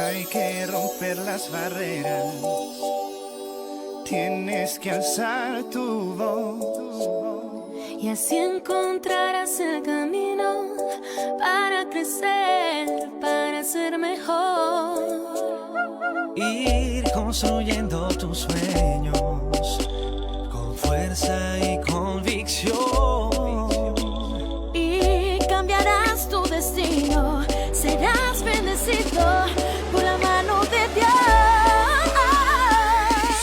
Hay que romper las barreras, tienes que alzar tu voz y así encontrarás el camino para crecer, para ser mejor. Ir construyendo tus sueños con fuerza y convicción. Y cambiarás tu destino, serás bendecido por la mano de Dios.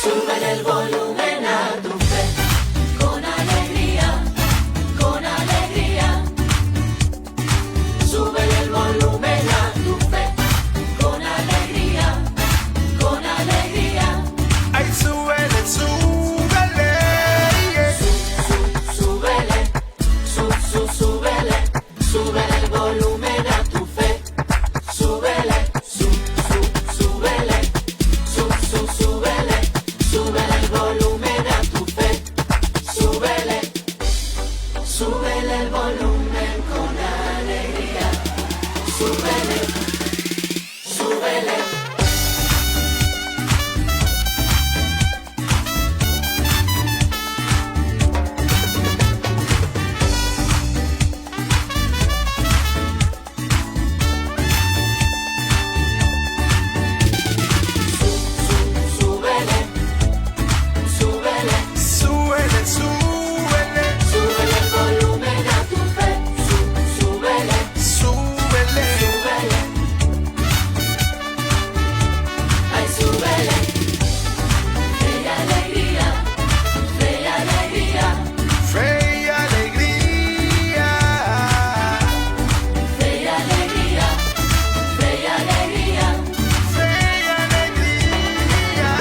Súbele el volumen a tu fe, con alegría, con alegría. Súbele el volumen a tu fe, con alegría, con alegría. Ay, súbele, súbele, Súbele, súbele, súbele el volumen a tu fe. Súbele, súbele, súbele, súbele el volumen a tu fe. Súbele, súbele el volumen con alegría. Súbele, súbele. Súbele, súbele, súbele, súbele, súbele el volumen a tu fe. Súbele, súbele. súbele. Ay, súbele. Fe y alegría, fe y alegría, Fe y alegría, fe y alegría, fe y alegría. fe y alegría.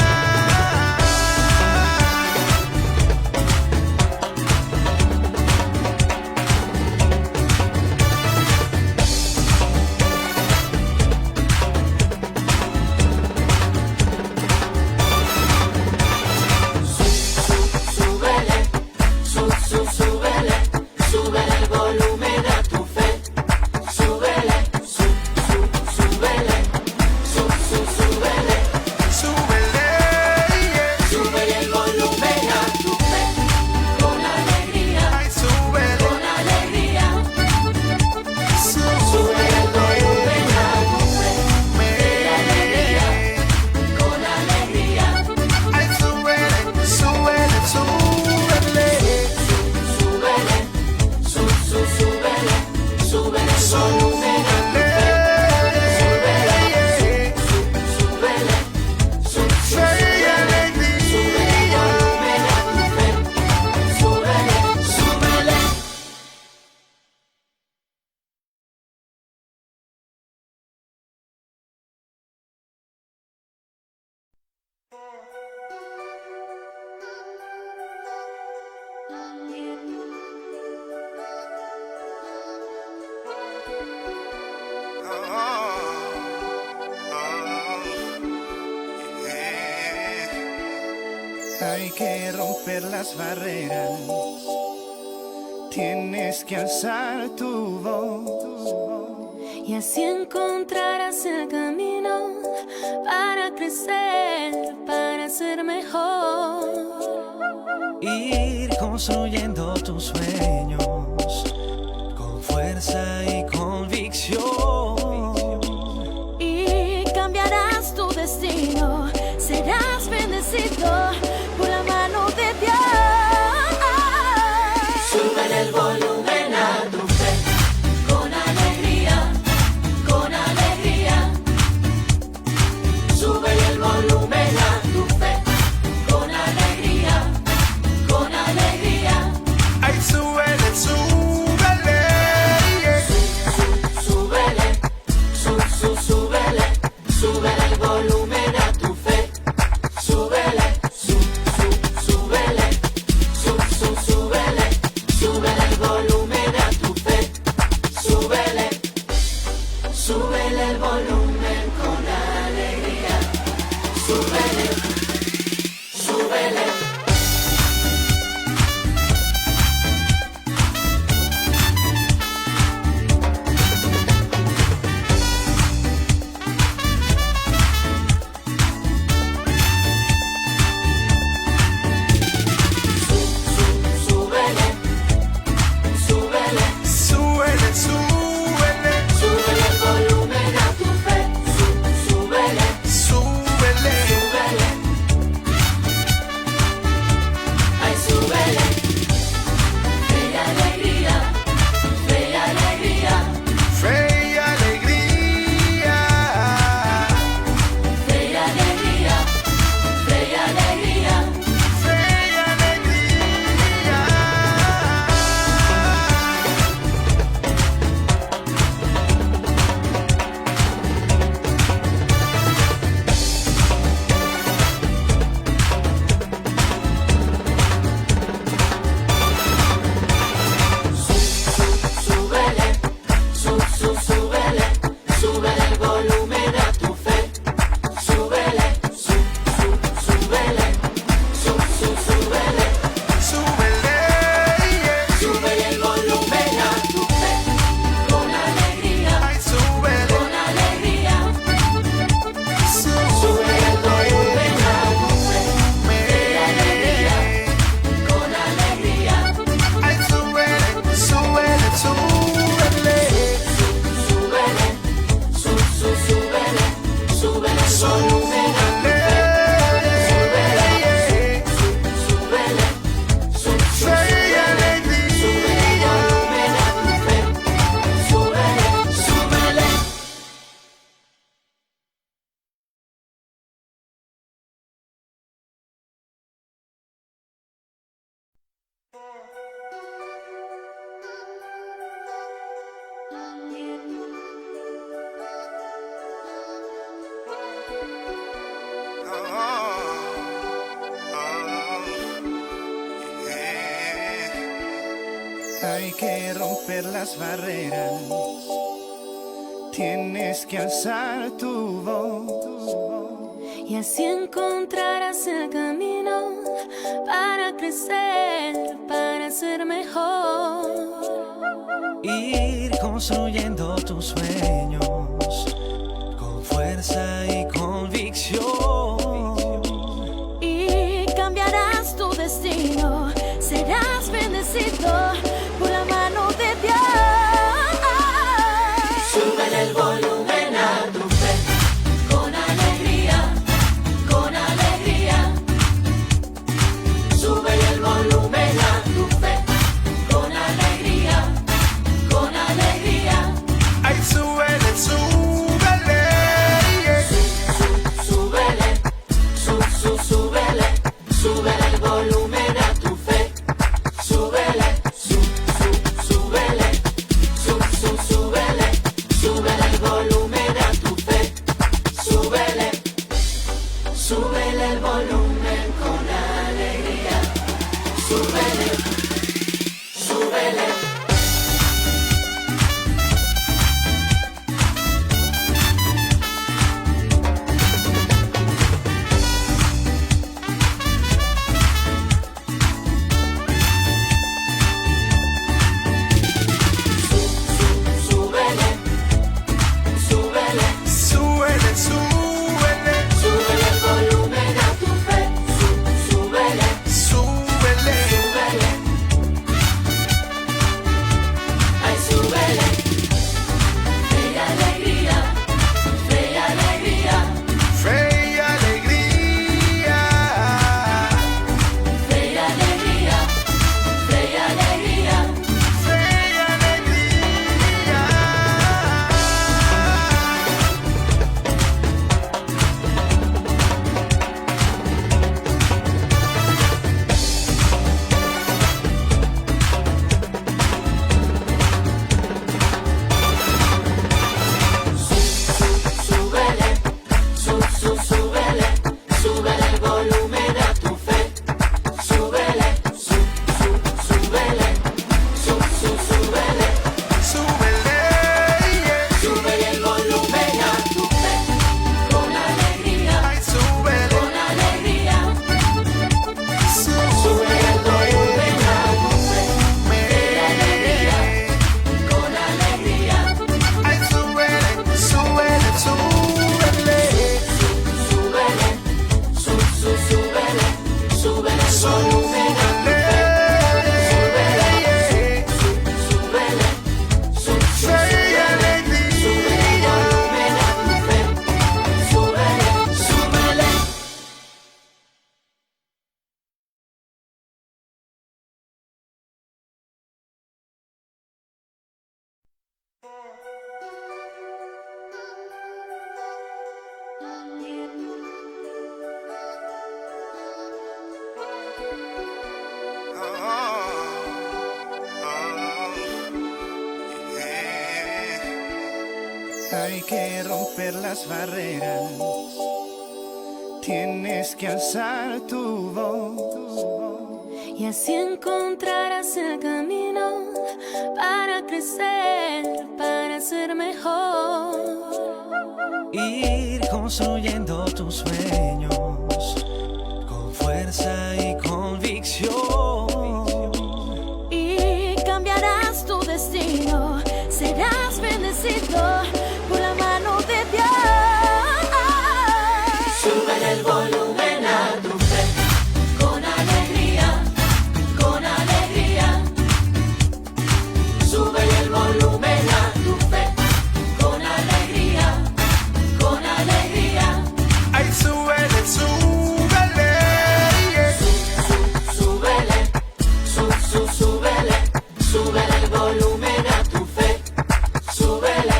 Súbele, súbele, súbele el volumen a tu fe. Súbele, súbele, súbele, Súbele, súbele el volumen a tu fe. Con alegría, ay, súbele, con alegría. Súbele el volumen a tu fe. Fe y alegría, con alegría. ay, súbele, súbele, súbele. Súbele, súbele, súbele el volumen a tu fe. Súbele, súbele, súbele el volumen a tu fe. Súbele, súbele. Hay que romper las barreras, tienes que alzar tu voz Y así encontrarás el camino para crecer, para ser mejor. Ir construyendo tus sueños con fuerza y convicción. Y cambiarás tu destino, serás bendecido por la mano de Dios. Súbele el volumen a tu fe, con alegría, con alegría. Súbele el volumen a tu fe, con alegría, con alegría. ay, súbele, súbele, Súbele, súbele, súbele el volumen a tu fe. Súbele, súbele, súbele, súbele el volumen a tu fe. Súbele, súbele el volumen con alegría. Súbele, súbele. Hay que romper las barreras. Tienes que alzar tu voz. Y así encontrarás el camino para crecer, para ser mejor. Ir construyendo tus sueños con fuerza y convicción. Y cambiarás tu destino, serás bendecido por la mano de Dios. Súbele el volumen a tu fe, con alegría, con alegría. Súbele el volumen a tu fe, con alegría, con alegría. Ay, súbele, súbele. Súbele, súbele, súbele el volumen a tu fe. Súbele, súbele, súbele, súbele el volumen a tu fe. Súbele, súbele el volumen con alegría. Súbele, súbele. Súbele, súbele, Súbele, súbele. súbele el volumen a tu fe. Súbele, Súbele. súbele. Ay, súbele. Fe y alegría, fe y alegría, Fe y alegría. fe y alegría, fe y alegría. Fe y alegría. Súbele, súbele, súbele el volumen a tu fe. Súbele, súbele, súbele, Súbele. súbele el volumen a tu fe. Con alegría, Ay, súbele. con alegría. Súbele el volumen a tu fe. Alegría, con alegría. Ay, súbele, súbele, súbele. Súbele, súbele, súbele el volumen a tu fe. Súbele, Fe y alegría. súbele el volumen a tu fe. Súbele, súbele. Hay que romper las barreras. Tienes que alzar tu voz. Y así encontrarás el camino para crecer, para ser mejor. Ir construyendo tus sueños con fuerza y convicción. Y cambiarás tu destino, serás bendecido por la mano de Dios. Súbele el volumen a tu fe. Con alegría, con alegría. Súbele el volumen a tu fe. Con alegría, con alegría. Ay, súbele, súbele. Súbele, súbele, súbele el volumen a tu fe. Súbele,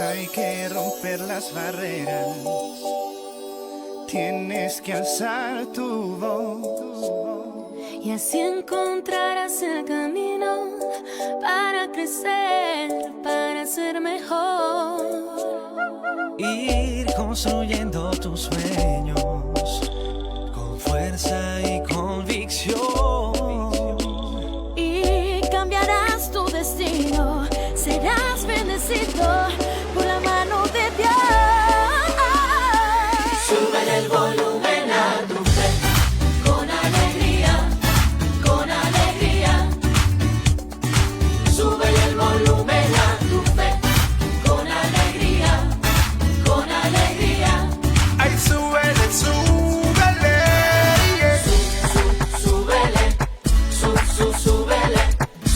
Hay que romper las barreras, tienes que alzar tu voz. Y así encontrarás el camino para crecer, para ser mejor. Ir construyendo tus sueños con fuerza y convicción. Y cambiarás tu destino, serás bendecido por la mano de Dios. Súbele el volumen a tu fe, con alegría, con alegría. Súbele el volumen a tu fe, con alegría, con alegría. Ay, súbele, súbele, yeah. Súbele, súbele,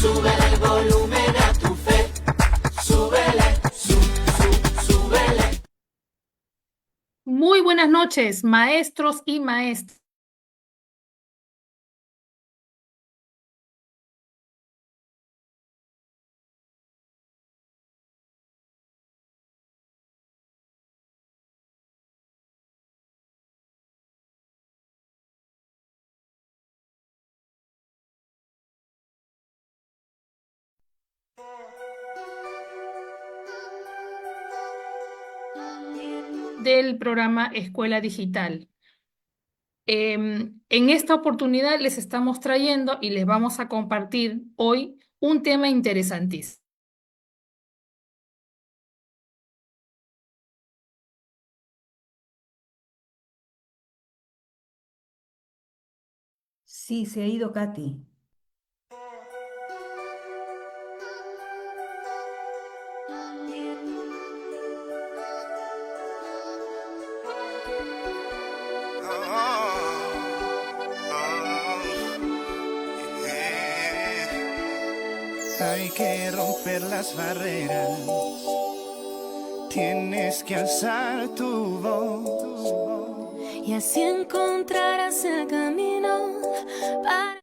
súbele el volumen a tu fe. Súbele, súbele. Muy buenas noches, maestros y maestras. Del programa Escuela Digital. En esta oportunidad les estamos trayendo y les vamos a compartir hoy un tema interesantísimo. Sí, se ha ido Katy. Hay que romper las barreras, tienes que alzar tu voz. Y así encontrarás el camino para...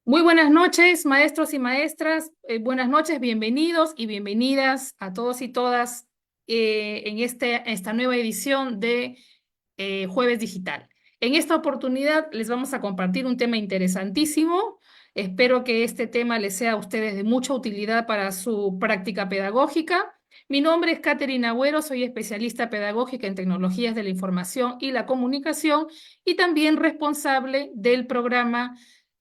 Muy buenas noches, maestros y maestras. Buenas noches, bienvenidos y bienvenidas a todos y todas en esta nueva edición de Jueves Digital. En esta oportunidad les vamos a compartir un tema interesantísimo. Espero que este tema les sea a ustedes de mucha utilidad para su práctica pedagógica. Mi nombre es Catherine Agüero, soy especialista pedagógica en tecnologías de la información y la comunicación y también responsable del programa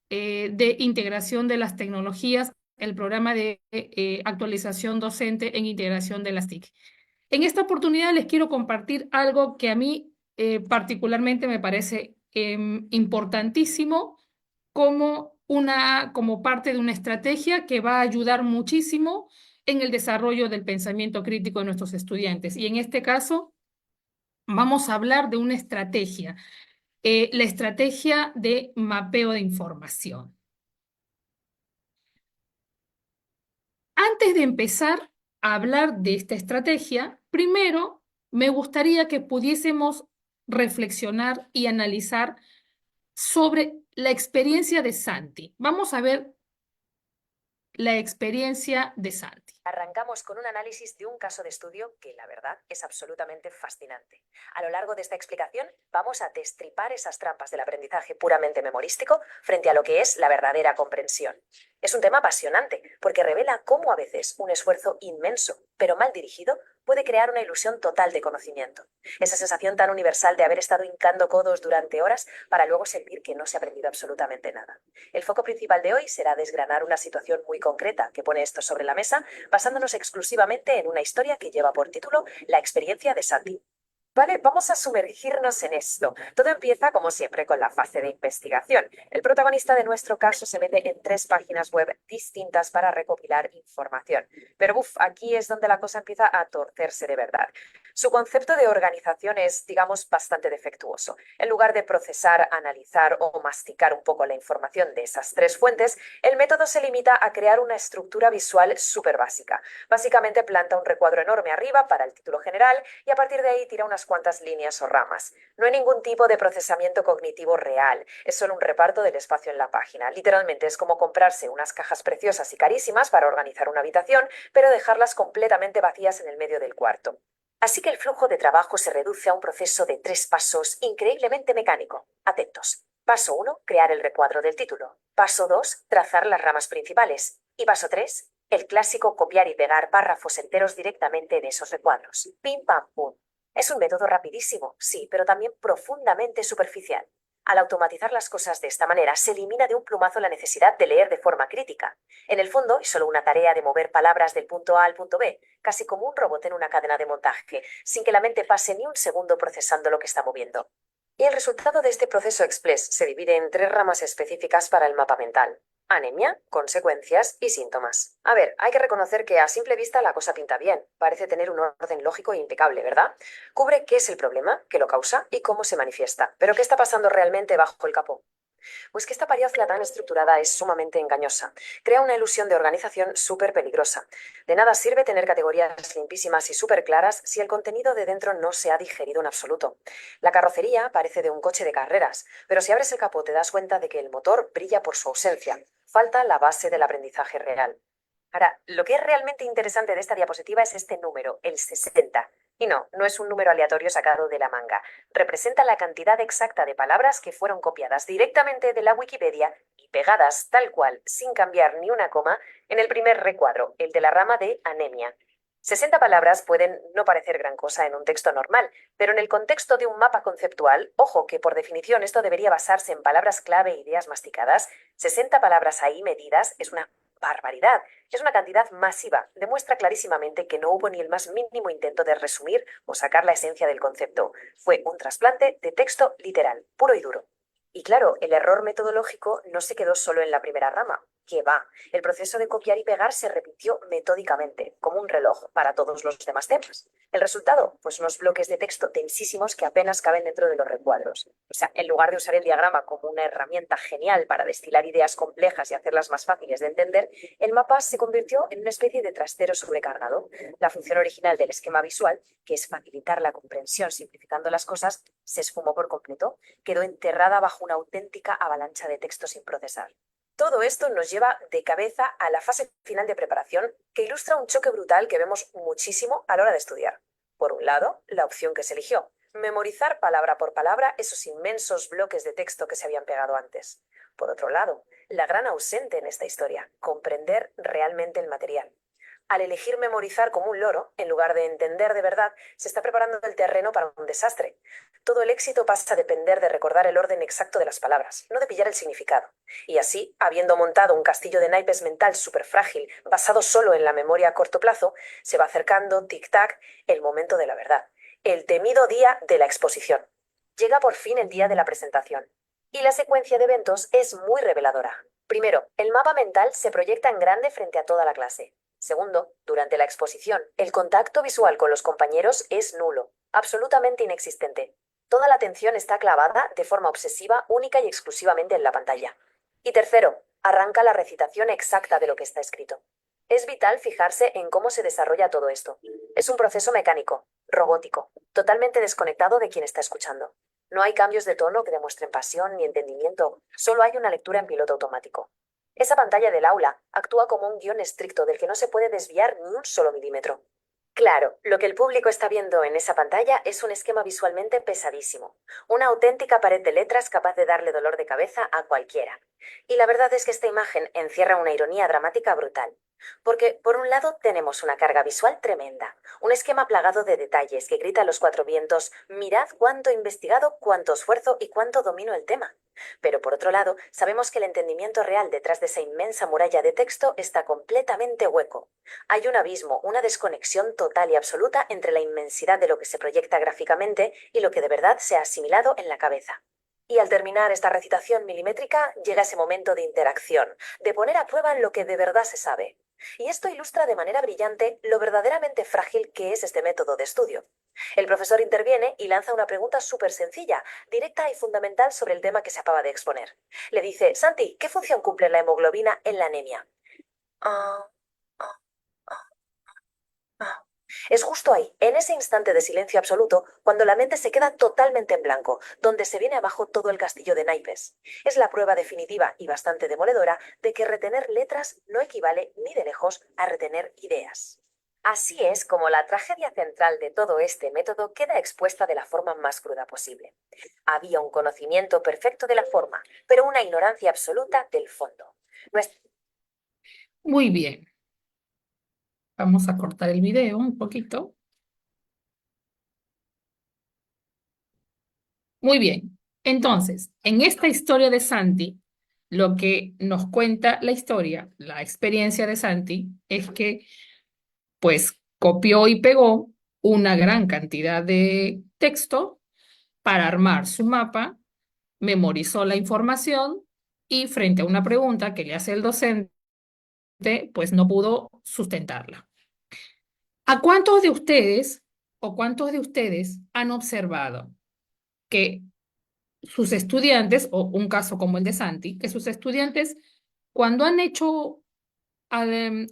de integración de las tecnologías, el programa de actualización docente en integración de las TIC. En esta oportunidad les quiero compartir algo que a mí particularmente me parece importantísimo como parte de una estrategia que va a ayudar muchísimo en el desarrollo del pensamiento crítico de nuestros estudiantes. Y en este caso vamos a hablar de una estrategia, la estrategia de mapeo de información. Antes de empezar a hablar de esta estrategia, primero me gustaría que pudiésemos reflexionar y analizar sobre la experiencia de Santi. Vamos a ver la experiencia de Santi. Arrancamos con un análisis de un caso de estudio que, la verdad, es absolutamente fascinante. A lo largo de esta explicación vamos a destripar esas trampas del aprendizaje puramente memorístico frente a lo que es la verdadera comprensión. Es un tema apasionante porque revela cómo a veces un esfuerzo inmenso, pero mal dirigido, puede crear una ilusión total de conocimiento. Esa sensación tan universal de haber estado hincando codos durante horas para luego sentir que no se ha aprendido absolutamente nada. El foco principal de hoy será desgranar una situación muy concreta que pone esto sobre la mesa, basándonos exclusivamente en una historia que lleva por título La experiencia de Santi. Vale, vamos a sumergirnos en esto. Todo empieza, como siempre, con la fase de investigación. El protagonista de nuestro caso se mete en 3 páginas web distintas para recopilar información. Pero aquí es donde la cosa empieza a torcerse de verdad. Su concepto de organización es, digamos, bastante defectuoso. En lugar de procesar, analizar o masticar un poco la información de esas 3 fuentes, el método se limita a crear una estructura visual súper básica. Básicamente planta un recuadro enorme arriba para el título general y a partir de ahí tira unas cuantas líneas o ramas. No hay ningún tipo de procesamiento cognitivo real, es solo un reparto del espacio en la página. Literalmente es como comprarse unas cajas preciosas y carísimas para organizar una habitación, pero dejarlas completamente vacías en el medio del cuarto. Así que el flujo de trabajo se reduce a un proceso de 3 pasos increíblemente mecánico. Atentos. Paso 1, crear el recuadro del título. Paso 2, trazar las ramas principales. Y paso 3, el clásico copiar y pegar párrafos enteros directamente en esos recuadros. Pim pam pum. Es un método rapidísimo, sí, pero también profundamente superficial. Al automatizar las cosas de esta manera, se elimina de un plumazo la necesidad de leer de forma crítica. En el fondo, es solo una tarea de mover palabras del punto A al punto B, casi como un robot en una cadena de montaje, sin que la mente pase ni un segundo procesando lo que está moviendo. Y el resultado de este proceso express se divide en 3 ramas específicas para el mapa mental: anemia, consecuencias y síntomas. A ver, hay que reconocer que a simple vista la cosa pinta bien, parece tener un orden lógico e impecable, ¿verdad? Cubre qué es el problema, qué lo causa y cómo se manifiesta. Pero ¿qué está pasando realmente bajo el capó? Pues que esta variación tan estructurada es sumamente engañosa. Crea una ilusión de organización súper peligrosa. De nada sirve tener categorías limpísimas y súper claras si el contenido de dentro no se ha digerido en absoluto. La carrocería parece de un coche de carreras, pero si abres el capó te das cuenta de que el motor brilla por su ausencia. Falta la base del aprendizaje real. Ahora, lo que es realmente interesante de esta diapositiva es este número, el 60. Y no, no es un número aleatorio sacado de la manga. Representa la cantidad exacta de palabras que fueron copiadas directamente de la Wikipedia y pegadas tal cual, sin cambiar ni una coma, en el primer recuadro, el de la rama de anemia. 60 palabras pueden no parecer gran cosa en un texto normal, pero en el contexto de un mapa conceptual, ojo que por definición esto debería basarse en palabras clave e ideas masticadas, 60 palabras ahí medidas es una barbaridad. Es una cantidad masiva. Demuestra clarísimamente que no hubo ni el más mínimo intento de resumir o sacar la esencia del concepto. Fue un trasplante de texto literal, puro y duro. Y claro, el error metodológico no se quedó solo en la primera rama. Que va. El proceso de copiar y pegar se repitió metódicamente, como un reloj, para todos los demás temas. ¿El resultado? Pues unos bloques de texto densísimos que apenas caben dentro de los recuadros. O sea, en lugar de usar el diagrama como una herramienta genial para destilar ideas complejas y hacerlas más fáciles de entender, el mapa se convirtió en una especie de trastero sobrecargado. La función original del esquema visual, que es facilitar la comprensión simplificando las cosas, se esfumó por completo. Quedó enterrada bajo una auténtica avalancha de texto sin procesar. Todo esto nos lleva de cabeza a la fase final de preparación, que ilustra un choque brutal que vemos muchísimo a la hora de estudiar. Por un lado, la opción que se eligió: memorizar palabra por palabra esos inmensos bloques de texto que se habían pegado antes. Por otro lado, la gran ausente en esta historia: comprender realmente el material. Al elegir memorizar como un loro, en lugar de entender de verdad, se está preparando el terreno para un desastre. Todo el éxito pasa a depender de recordar el orden exacto de las palabras, no de pillar el significado. Y así, habiendo montado un castillo de naipes mental súper frágil, basado solo en la memoria a corto plazo, se va acercando, tic-tac, el momento de la verdad. El temido día de la exposición. Llega por fin el día de la presentación. Y la secuencia de eventos es muy reveladora. Primero, el mapa mental se proyecta en grande frente a toda la clase. Segundo, durante la exposición, el contacto visual con los compañeros es nulo, absolutamente inexistente. Toda la atención está clavada de forma obsesiva, única y exclusivamente en la pantalla. Y tercero, arranca la recitación exacta de lo que está escrito. Es vital fijarse en cómo se desarrolla todo esto. Es un proceso mecánico, robótico, totalmente desconectado de quien está escuchando. No hay cambios de tono que demuestren pasión ni entendimiento, solo hay una lectura en piloto automático. Esa pantalla del aula actúa como un guión estricto del que no se puede desviar ni un solo milímetro. Claro, lo que el público está viendo en esa pantalla es un esquema visualmente pesadísimo, una auténtica pared de letras capaz de darle dolor de cabeza a cualquiera. Y la verdad es que esta imagen encierra una ironía dramática brutal. Porque, por un lado, tenemos una carga visual tremenda, un esquema plagado de detalles que grita a los cuatro vientos: mirad cuánto he investigado, cuánto esfuerzo y cuánto domino el tema. Pero, por otro lado, sabemos que el entendimiento real detrás de esa inmensa muralla de texto está completamente hueco. Hay un abismo, una desconexión total y absoluta entre la inmensidad de lo que se proyecta gráficamente y lo que de verdad se ha asimilado en la cabeza. Y al terminar esta recitación milimétrica, llega ese momento de interacción, de poner a prueba lo que de verdad se sabe. Y esto ilustra de manera brillante lo verdaderamente frágil que es este método de estudio. El profesor interviene y lanza una pregunta súper sencilla, directa y fundamental sobre el tema que se acaba de exponer. Le dice: Santi, ¿qué función cumple la hemoglobina en la anemia? Ah, ah, ah, ah. Es justo ahí, en ese instante de silencio absoluto, cuando la mente se queda totalmente en blanco, donde se viene abajo todo el castillo de naipes. Es la prueba definitiva y bastante demoledora de que retener letras no equivale ni de lejos a retener ideas. Así es como la tragedia central de todo este método queda expuesta de la forma más cruda posible. Había un conocimiento perfecto de la forma, pero una ignorancia absoluta del fondo. Muy bien. Vamos a cortar el video un poquito. Muy bien. Entonces, en esta historia de Santi, lo que nos cuenta la historia, la experiencia de Santi, es que, pues, copió y pegó una gran cantidad de texto para armar su mapa, memorizó la información y frente a una pregunta que le hace el docente, pues no pudo sustentarla. ¿A cuántos de ustedes o cuántos de ustedes han observado que sus estudiantes, o un caso como el de Santi, que sus estudiantes, cuando han hecho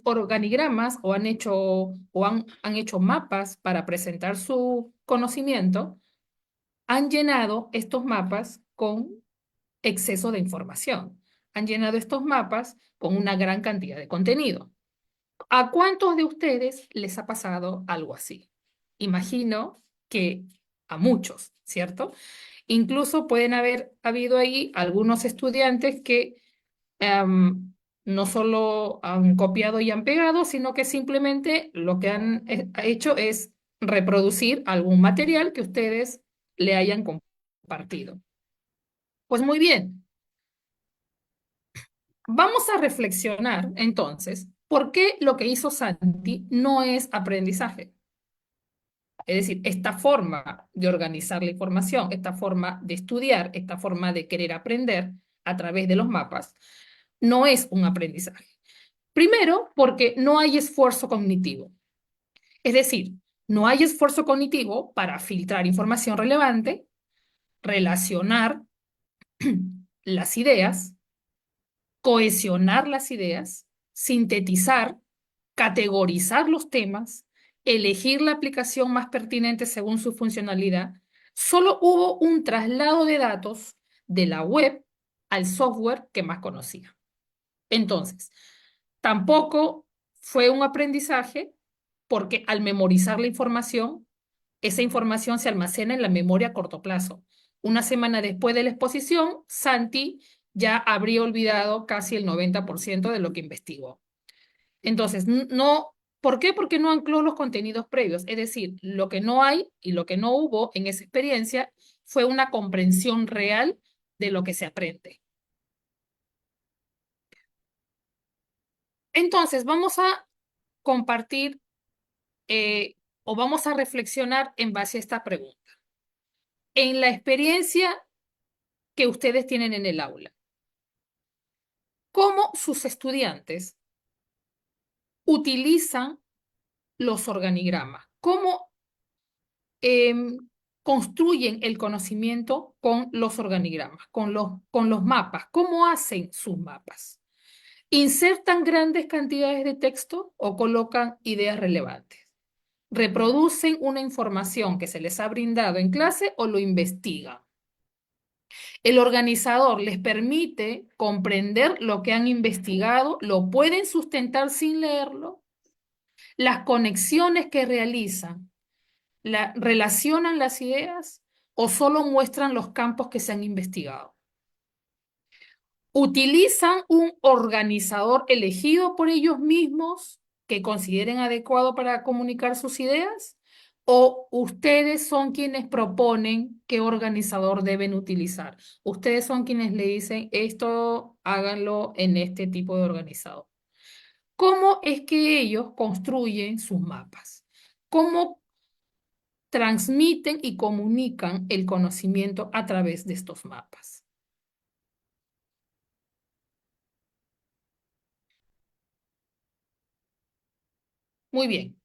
organigramas o han hecho mapas para presentar su conocimiento, han llenado estos mapas con exceso de información? Han llenado estos mapas con una gran cantidad de contenido. ¿A cuántos de ustedes les ha pasado algo así? Imagino que a muchos, ¿cierto? Incluso pueden haber habido ahí algunos estudiantes que no solo han copiado y han pegado, sino que simplemente lo que han hecho es reproducir algún material que ustedes le hayan compartido. Pues muy bien, vamos a reflexionar entonces por qué lo que hizo Santi no es aprendizaje. Es decir, esta forma de organizar la información, esta forma de estudiar, esta forma de querer aprender a través de los mapas, no es un aprendizaje. Primero, porque no hay esfuerzo cognitivo. Es decir, no hay esfuerzo cognitivo para filtrar información relevante, relacionar las ideas, cohesionar las ideas, sintetizar, categorizar los temas, elegir la aplicación más pertinente según su funcionalidad. Solo hubo un traslado de datos de la web al software que más conocía. Entonces, tampoco fue un aprendizaje porque al memorizar la información, esa información se almacena en la memoria a corto plazo. Una semana después de la exposición, Santi ya habría olvidado casi el 90% de lo que investigó. Entonces, no, ¿por qué? Porque no ancló los contenidos previos. Es decir, lo que no hay y lo que no hubo en esa experiencia fue una comprensión real de lo que se aprende. Entonces, vamos a compartir o vamos a reflexionar en base a esta pregunta. En la experiencia que ustedes tienen en el aula, ¿cómo sus estudiantes utilizan los organigramas? ¿Cómo construyen el conocimiento con los organigramas, con los mapas? ¿Cómo hacen sus mapas? ¿Insertan grandes cantidades de texto o colocan ideas relevantes? ¿Reproducen una información que se les ha brindado en clase o lo investigan? El organizador les permite comprender lo que han investigado, lo pueden sustentar sin leerlo. Las conexiones que realizan, relacionan las ideas o solo muestran los campos que se han investigado. ¿Utilizan un organizador elegido por ellos mismos que consideren adecuado para comunicar sus ideas? ¿O ustedes son quienes proponen qué organizador deben utilizar? Ustedes son quienes le dicen esto, háganlo en este tipo de organizador. ¿Cómo es que ellos construyen sus mapas? ¿Cómo transmiten y comunican el conocimiento a través de estos mapas? Muy bien.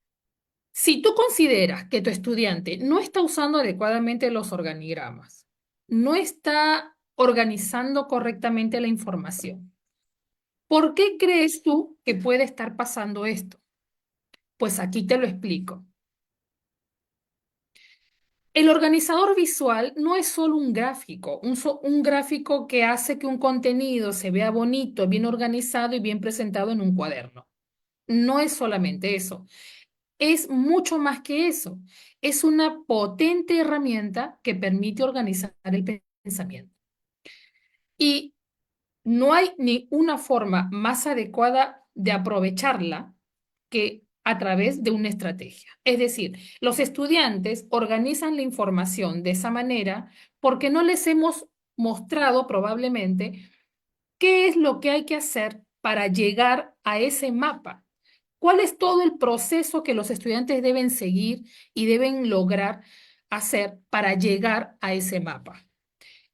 Si tú consideras que tu estudiante no está usando adecuadamente los organigramas, no está organizando correctamente la información, ¿por qué crees tú que puede estar pasando esto? Pues aquí te lo explico. El organizador visual no es solo un gráfico, un gráfico que hace que un contenido se vea bonito, bien organizado y bien presentado en un cuaderno. No es solamente eso. Es mucho más que eso. Es una potente herramienta que permite organizar el pensamiento. Y no hay ni una forma más adecuada de aprovecharla que a través de una estrategia. Es decir, los estudiantes organizan la información de esa manera porque no les hemos mostrado probablemente qué es lo que hay que hacer para llegar a ese mapa. ¿Cuál es todo el proceso que los estudiantes deben seguir y deben lograr hacer para llegar a ese mapa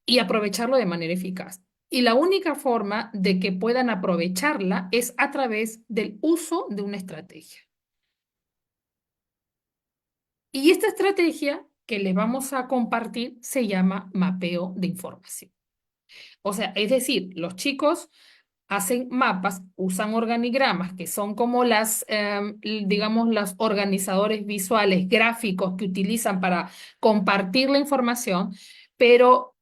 y aprovecharlo de manera eficaz? Y la única forma de que puedan aprovecharla es a través del uso de una estrategia. Y esta estrategia que les vamos a compartir se llama mapeo de información. O sea, es decir, los chicos hacen mapas, usan organigramas, que son como digamos, los organizadores visuales, gráficos que utilizan para compartir la información, pero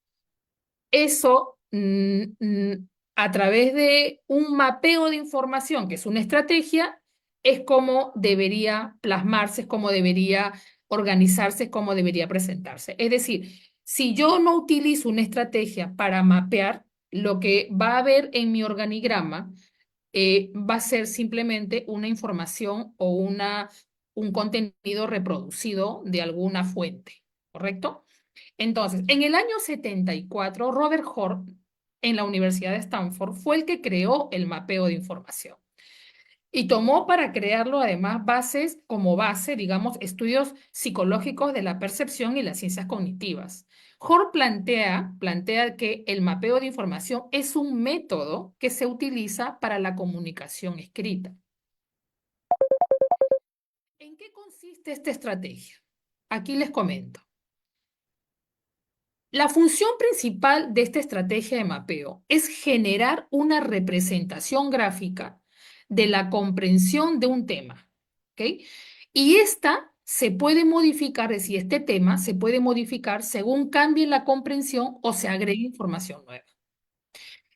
eso a través de un mapeo de información, que es una estrategia, es como debería plasmarse, es como debería organizarse, es como debería presentarse. Es decir, si yo no utilizo una estrategia para mapear, lo que va a haber en mi organigrama va a ser simplemente una información o un contenido reproducido de alguna fuente, ¿correcto? Entonces, en el año 74, Robert Hort, en la Universidad de Stanford, fue el que creó el mapeo de información. Y tomó para crearlo además bases, como base, digamos, estudios psicológicos de la percepción y las ciencias cognitivas. Hort plantea que el mapeo de información es un método que se utiliza para la comunicación escrita. ¿En qué consiste esta estrategia? Aquí les comento. La función principal de esta estrategia de mapeo es generar una representación gráfica de la comprensión de un tema, ¿ok? Y esta se puede modificar, es decir, este tema se puede modificar según cambie la comprensión o se agregue información nueva.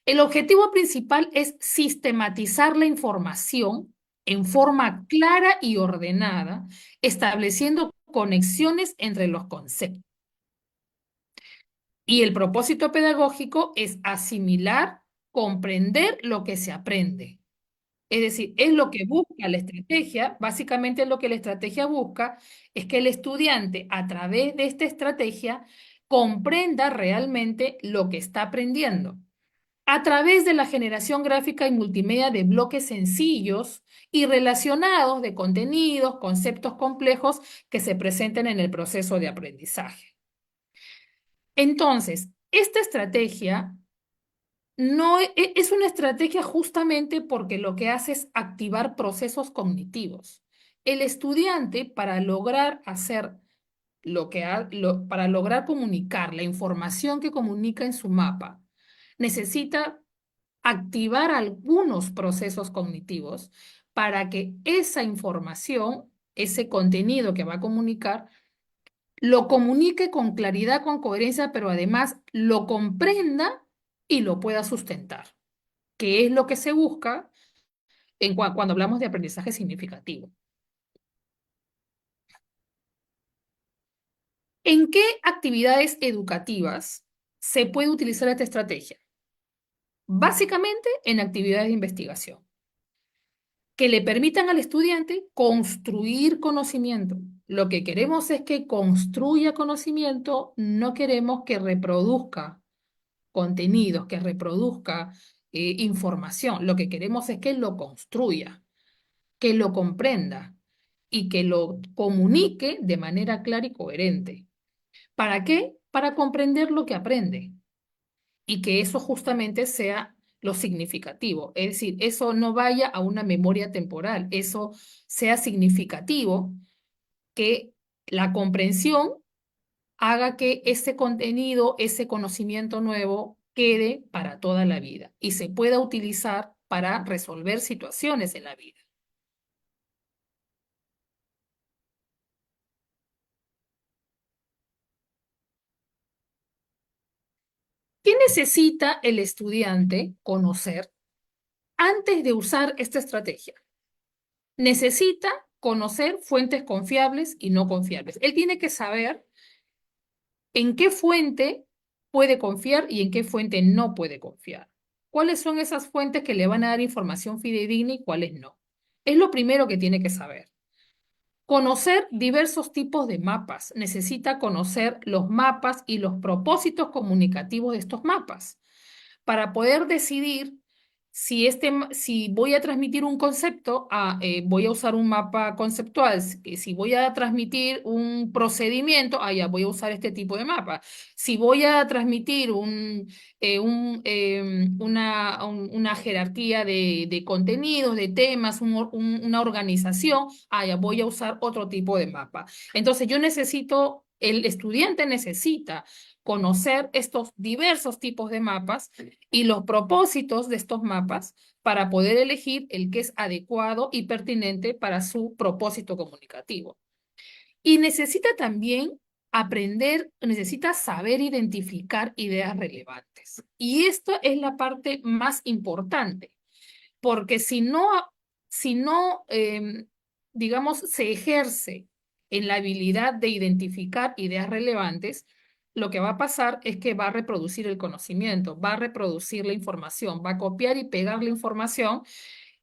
El objetivo principal es sistematizar la información en forma clara y ordenada, estableciendo conexiones entre los conceptos. Y el propósito pedagógico es asimilar, comprender lo que se aprende. Es decir, es lo que busca la estrategia, básicamente lo que la estrategia busca es que el estudiante a través de esta estrategia comprenda realmente lo que está aprendiendo. A través de la generación gráfica y multimedia de bloques sencillos y relacionados de contenidos, conceptos complejos que se presenten en el proceso de aprendizaje. Entonces, esta estrategia no es una estrategia justamente porque lo que hace es activar procesos cognitivos. El estudiante, para lograr hacer para lograr comunicar la información que comunica en su mapa, necesita activar algunos procesos cognitivos para que esa información, ese contenido que va a comunicar, lo comunique con claridad, con coherencia, pero además lo comprenda y lo pueda sustentar, que es lo que se busca cuando hablamos de aprendizaje significativo. ¿En qué actividades educativas se puede utilizar esta estrategia? básicamente en actividades de investigación, que le permitan al estudiante construir conocimiento. Lo que queremos es que construya conocimiento, no queremos que reproduzca contenidos, que reproduzca información. Lo que queremos es que lo construya, que lo comprenda y que lo comunique de manera clara y coherente. ¿Para qué? Para comprender lo que aprende y que eso justamente sea lo significativo. Es decir, eso no vaya a una memoria temporal, eso sea significativo, que la comprensión haga que ese contenido, ese conocimiento nuevo quede para toda la vida y se pueda utilizar para resolver situaciones en la vida. ¿Qué necesita el estudiante conocer antes de usar esta estrategia? Necesita conocer fuentes confiables y no confiables. Él tiene que saber en qué fuente puede confiar y en qué fuente no puede confiar. ¿Cuáles son esas fuentes que le van a dar información fidedigna y cuáles no? Es lo primero que tiene que saber. Conocer diversos tipos de mapas. Necesita conocer los mapas y los propósitos comunicativos de estos mapas para poder decidir si voy a transmitir un concepto, voy a usar un mapa conceptual. Si voy a transmitir un procedimiento, ya voy a usar este tipo de mapa. Si voy a transmitir una jerarquía de contenidos, de temas, una organización, ya voy a usar otro tipo de mapa. Entonces el estudiante necesita conocer estos diversos tipos de mapas y los propósitos de estos mapas para poder elegir el que es adecuado y pertinente para su propósito comunicativo. Y necesita también necesita saber identificar ideas relevantes. Y esto es la parte más importante, porque si no, digamos, se ejerce en la habilidad de identificar ideas relevantes, lo que va a pasar es que va a reproducir el conocimiento, va a reproducir la información, va a copiar y pegar la información,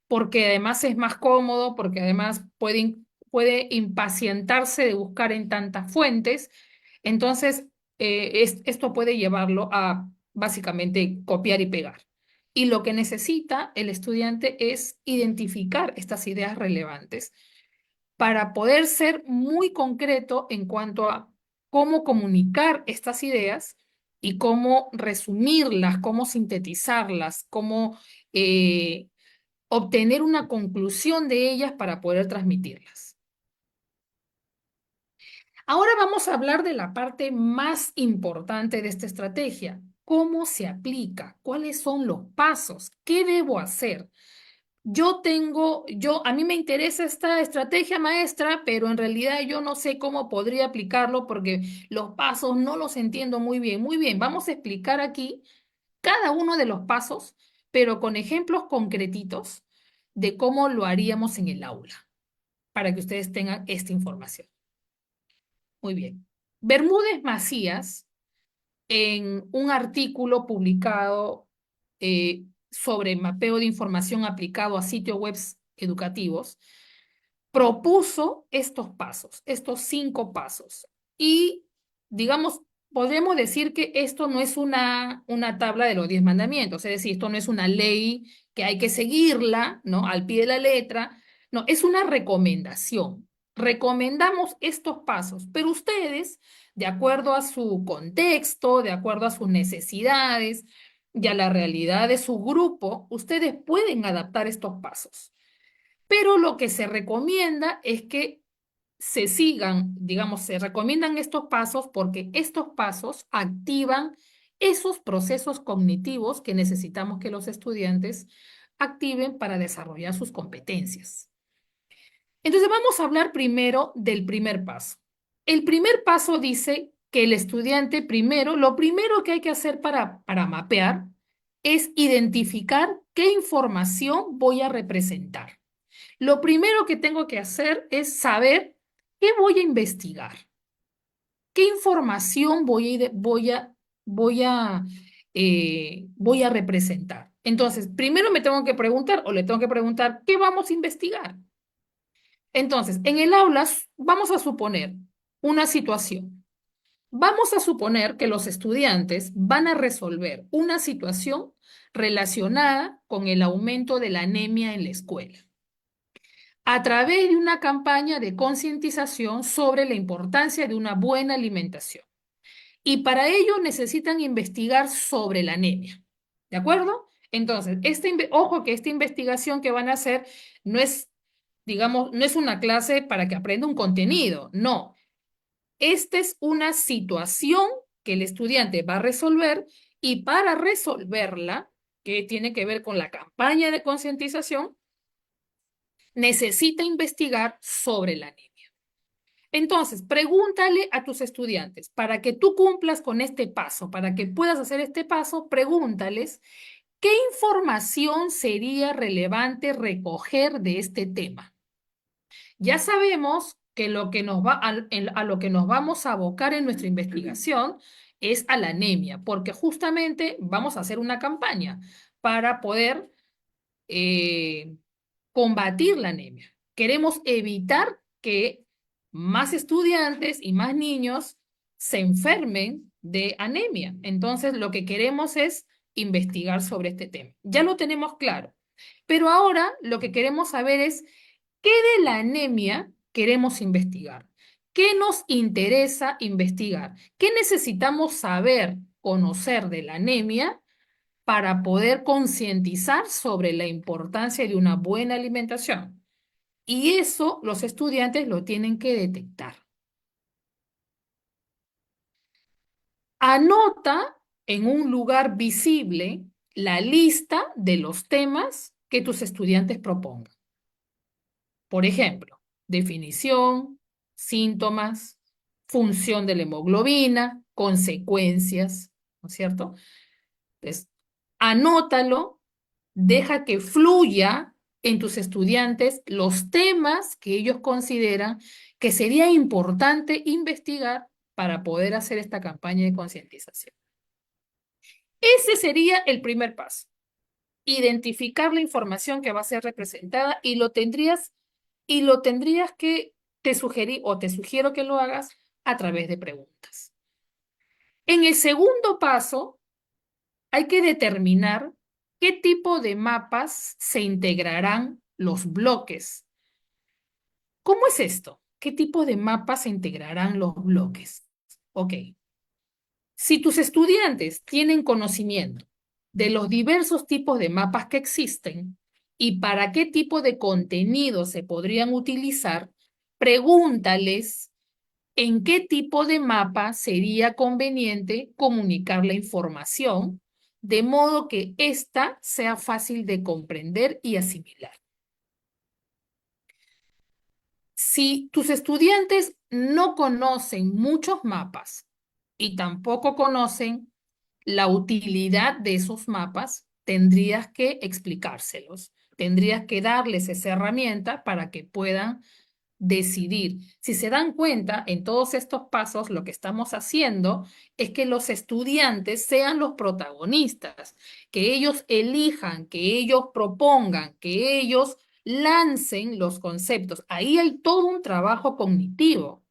porque además es más cómodo, porque además puede impacientarse de buscar en tantas fuentes. Entonces, esto puede llevarlo a básicamente copiar y pegar. Y lo que necesita el estudiante es identificar estas ideas relevantes para poder ser muy concreto en cuanto a cómo comunicar estas ideas y cómo resumirlas, cómo sintetizarlas, cómo obtener una conclusión de ellas para poder transmitirlas. Ahora vamos a hablar de la parte más importante de esta estrategia. ¿Cómo se aplica? ¿Cuáles son los pasos? ¿Qué debo hacer? A mí me interesa esta estrategia, maestra, pero en realidad yo no sé cómo podría aplicarlo porque los pasos no los entiendo muy bien. Muy bien, vamos a explicar aquí cada uno de los pasos, pero con ejemplos concretitos de cómo lo haríamos en el aula, para que ustedes tengan esta información. Muy bien. Bermúdez Macías, en un artículo publicado sobre mapeo de información aplicado a sitios web educativos, propuso estos pasos, estos 5 pasos. Y, digamos, podemos decir que esto no es una tabla de los 10 mandamientos, es decir, esto no es una ley que hay que seguirla, ¿no? Al pie de la letra. No, es una recomendación. Recomendamos estos pasos, pero ustedes, de acuerdo a su contexto, de acuerdo a sus necesidades y a la realidad de su grupo, ustedes pueden adaptar estos pasos. Pero lo que se recomienda es que se sigan, digamos, se recomiendan estos pasos porque estos pasos activan esos procesos cognitivos que necesitamos que los estudiantes activen para desarrollar sus competencias. Entonces vamos a hablar primero del primer paso. El primer paso dice que el estudiante lo primero que hay que hacer para mapear es identificar qué información voy a representar. Lo primero que tengo que hacer es saber qué voy a investigar, qué información voy a representar. Entonces, primero me tengo que preguntar o le tengo que preguntar, ¿qué vamos a investigar? Entonces, en el aula vamos a suponer una situación. Vamos a suponer que los estudiantes van a resolver una situación relacionada con el aumento de la anemia en la escuela, a través de una campaña de concientización sobre la importancia de una buena alimentación. Y para ello necesitan investigar sobre la anemia. ¿De acuerdo? Entonces, ojo que esta investigación que van a hacer no es, digamos, no es una clase para que aprenda un contenido, no. Esta es una situación que el estudiante va a resolver y para resolverla, que tiene que ver con la campaña de concientización, necesita investigar sobre la anemia. Entonces, pregúntale a tus estudiantes, para que tú cumplas con este paso, para que puedas hacer este paso, pregúntales qué información sería relevante recoger de este tema. Ya sabemos que a lo que nos vamos a abocar en nuestra investigación es a la anemia, porque justamente vamos a hacer una campaña para poder combatir la anemia. Queremos evitar que más estudiantes y más niños se enfermen de anemia. Entonces, lo que queremos es investigar sobre este tema. Ya lo tenemos claro. Pero ahora lo que queremos saber es qué de la anemia queremos investigar. ¿Qué nos interesa investigar? ¿Qué necesitamos saber, conocer de la anemia para poder concientizar sobre la importancia de una buena alimentación? Y eso los estudiantes lo tienen que detectar. Anota en un lugar visible la lista de los temas que tus estudiantes propongan. Por ejemplo, definición, síntomas, función de la hemoglobina, consecuencias, ¿no es cierto? Entonces, anótalo, deja que fluya en tus estudiantes los temas que ellos consideran que sería importante investigar para poder hacer esta campaña de concientización. Ese sería el primer paso. Identificar la información que va a ser representada y lo tendrías que te sugiero que lo hagas a través de preguntas. En el segundo paso, hay que determinar qué tipo de mapas se integrarán los bloques. ¿Cómo es esto? ¿Qué tipo de mapas se integrarán los bloques? Ok. Si tus estudiantes tienen conocimiento de los diversos tipos de mapas que existen y para qué tipo de contenido se podrían utilizar, pregúntales en qué tipo de mapa sería conveniente comunicar la información de modo que ésta sea fácil de comprender y asimilar. Si tus estudiantes no conocen muchos mapas y tampoco conocen la utilidad de esos mapas, tendrías que explicárselos, tendrías que darles esa herramienta para que puedan decidir. Si se dan cuenta, en todos estos pasos lo que estamos haciendo es que los estudiantes sean los protagonistas, que ellos elijan, que ellos propongan, que ellos lancen los conceptos. Ahí hay todo un trabajo cognitivo.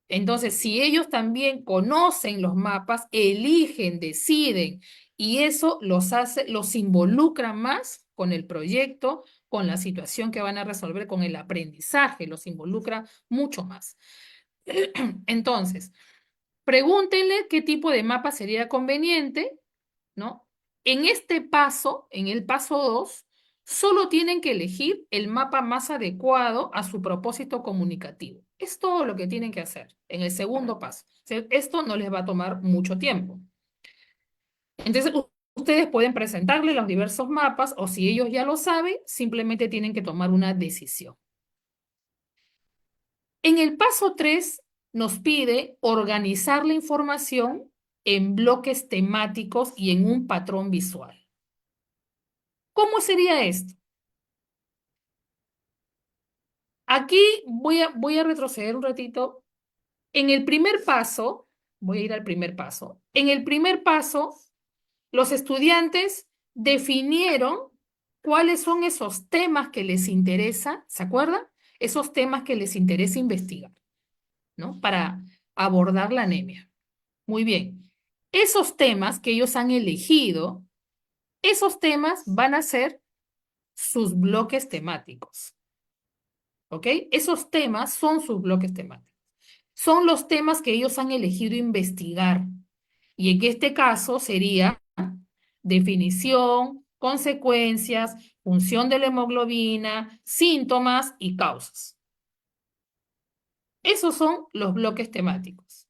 Entonces, si ellos también conocen los mapas, eligen, deciden, y eso los involucra más con el proyecto, con la situación que van a resolver, con el aprendizaje, los involucra mucho más. Entonces, pregúntenle qué tipo de mapa sería conveniente, ¿no? En este paso, en el paso 2, solo tienen que elegir el mapa más adecuado a su propósito comunicativo. Es todo lo que tienen que hacer en el segundo paso. O sea, esto no les va a tomar mucho tiempo. Entonces, ustedes pueden presentarle los diversos mapas o si ellos ya lo saben, simplemente tienen que tomar una decisión. En el paso 3 nos pide organizar la información en bloques temáticos y en un patrón visual. ¿Cómo sería esto? Aquí voy a retroceder un ratito. En el primer paso, voy a ir al primer paso. En el primer paso, los estudiantes definieron cuáles son esos temas que les interesa, ¿se acuerdan? Esos temas que les interesa investigar, ¿no? Para abordar la anemia. Muy bien. Esos temas que ellos han elegido, esos temas van a ser sus bloques temáticos. ¿Ok? Esos temas son sus bloques temáticos. Son los temas que ellos han elegido investigar. Y en este caso sería definición, consecuencias, función de la hemoglobina, síntomas y causas. Esos son los bloques temáticos.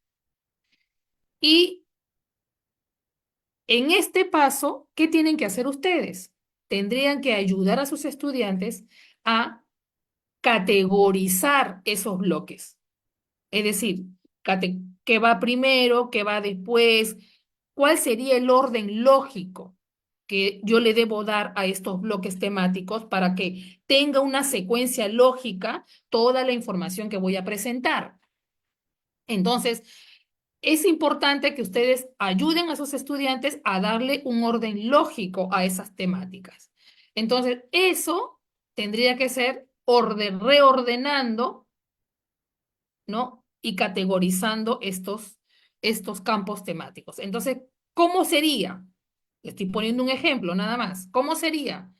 Y en este paso, ¿qué tienen que hacer ustedes? Tendrían que ayudar a sus estudiantes a categorizar esos bloques. Es decir, qué va primero, qué va después, cuál sería el orden lógico que yo le debo dar a estos bloques temáticos para que tenga una secuencia lógica toda la información que voy a presentar. Entonces, es importante que ustedes ayuden a sus estudiantes a darle un orden lógico a esas temáticas. Entonces, eso tendría que ser reordenando, ¿no? Y categorizando estos campos temáticos. Entonces, ¿cómo sería? Estoy poniendo un ejemplo nada más. ¿Cómo sería?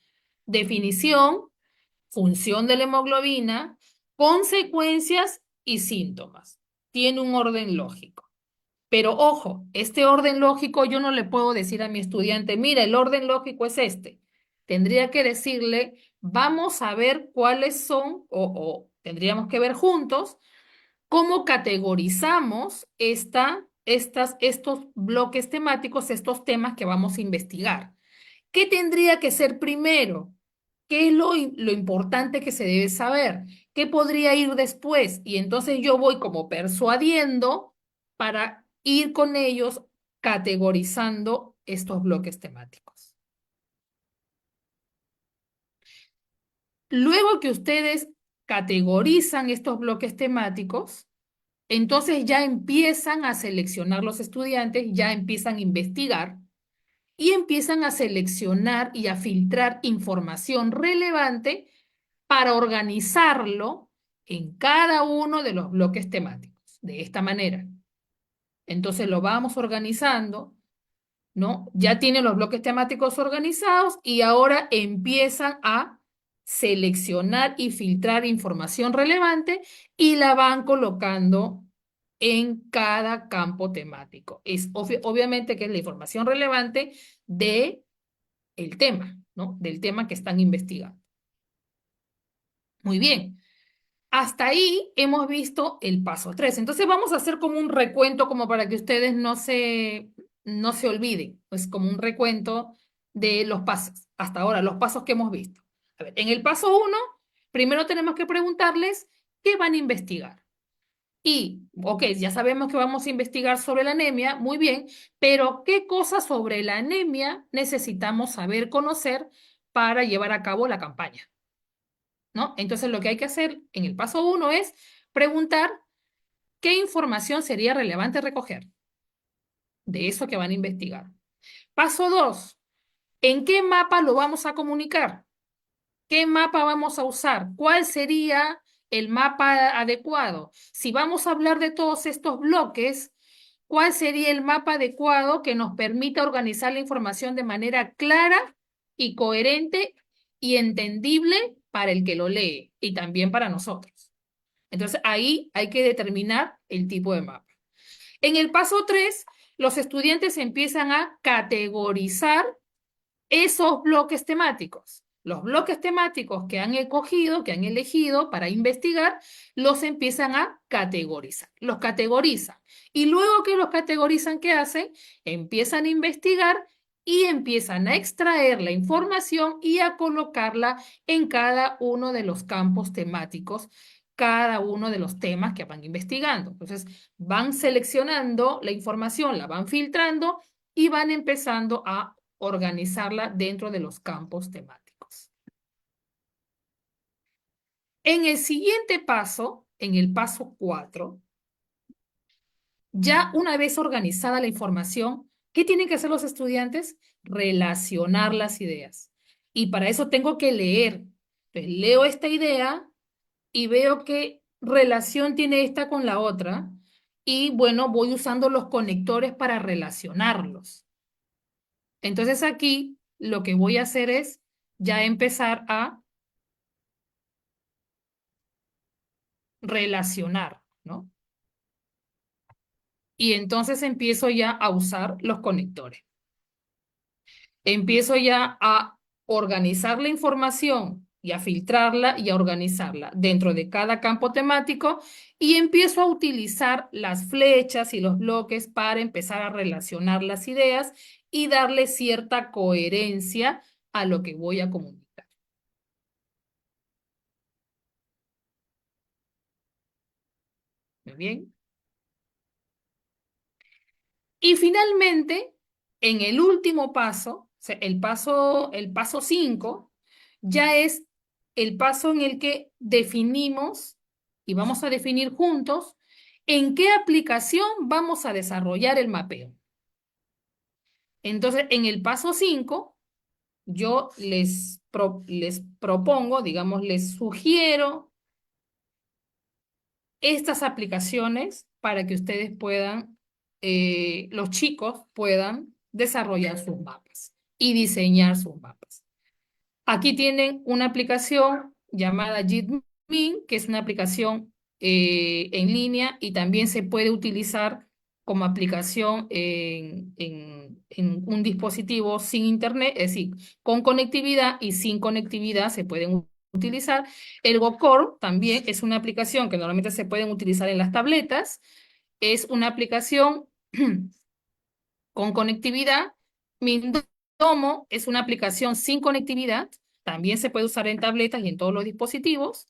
Definición, función de la hemoglobina, consecuencias y síntomas. Tiene un orden lógico. Pero ojo, este orden lógico yo no le puedo decir a mi estudiante, mira, el orden lógico es este. Tendría que decirle, vamos a ver cuáles son, o tendríamos que ver juntos, cómo categorizamos estos bloques temáticos, estos temas que vamos a investigar. ¿Qué tendría que ser primero? ¿Qué es lo importante que se debe saber? ¿Qué podría ir después? Y entonces yo voy como persuadiendo para ir con ellos categorizando estos bloques temáticos. Luego que ustedes categorizan estos bloques temáticos, entonces ya empiezan a seleccionar los estudiantes, ya empiezan a investigar y empiezan a seleccionar y a filtrar información relevante para organizarlo en cada uno de los bloques temáticos, de esta manera. Entonces lo vamos organizando, ¿no? Ya tienen los bloques temáticos organizados y ahora empiezan a seleccionar y filtrar información relevante y la van colocando en cada campo temático. Es obviamente que es la información relevante de el tema, ¿no? Del tema que están investigando. Muy bien. Hasta ahí hemos visto el paso 3. Entonces vamos a hacer como un recuento como para que ustedes no se olviden. Pues como un recuento de los pasos. Hasta ahora, los pasos que hemos visto. A ver, en el paso 1, primero tenemos que preguntarles qué van a investigar. Y, ok, ya sabemos que vamos a investigar sobre la anemia, muy bien, pero ¿qué cosas sobre la anemia necesitamos saber, conocer para llevar a cabo la campaña? ¿No? Entonces lo que hay que hacer en el paso 1 es preguntar qué información sería relevante recoger de eso que van a investigar. Paso 2, ¿en qué mapa lo vamos a comunicar? ¿Qué mapa vamos a usar? ¿Cuál sería el mapa adecuado? Si vamos a hablar de todos estos bloques, ¿cuál sería el mapa adecuado que nos permita organizar la información de manera clara y coherente y entendible para el que lo lee y también para nosotros? Entonces ahí hay que determinar el tipo de mapa. En el paso 3, los estudiantes empiezan a categorizar esos bloques temáticos. Los bloques temáticos que han escogido, que han elegido para investigar, los empiezan a categorizar. Los categorizan. Y luego que los categorizan, ¿qué hacen? Empiezan a investigar y empiezan a extraer la información y a colocarla en cada uno de los campos temáticos, cada uno de los temas que van investigando. Entonces, van seleccionando la información, la van filtrando y van empezando a organizarla dentro de los campos temáticos. En el siguiente paso, en el paso 4, ya una vez organizada la información, ¿Qué tienen que hacer los estudiantes? Relacionar las ideas. Y para eso tengo que leer. Entonces, leo esta idea y veo qué relación tiene esta con la otra. Y bueno, voy usando los conectores para relacionarlos. Entonces aquí lo que voy a hacer es ya empezar a relacionar, ¿no? Y entonces empiezo ya a usar los conectores. Empiezo ya a organizar la información y a filtrarla y a organizarla dentro de cada campo temático y empiezo a utilizar las flechas y los bloques para empezar a relacionar las ideas y darle cierta coherencia a lo que voy a comunicar. Muy bien. Y finalmente, en el último paso, o sea, el paso 5, ya es el paso en el que definimos y vamos a definir juntos en qué aplicación vamos a desarrollar el mapeo. Entonces, en el paso 5, yo les propongo, digamos, les sugiero estas aplicaciones para que ustedes puedan, los chicos puedan desarrollar sus mapas y diseñar sus mapas. Aquí tienen una aplicación llamada JITMIN, que es una aplicación en línea y también se puede utilizar como aplicación en un dispositivo sin internet, es decir, con conectividad y sin conectividad se pueden utilizar. El GoCore también es una aplicación que normalmente se pueden utilizar en las tabletas. Es una aplicación con conectividad. Mindomo es una aplicación sin conectividad. También se puede usar en tabletas y en todos los dispositivos.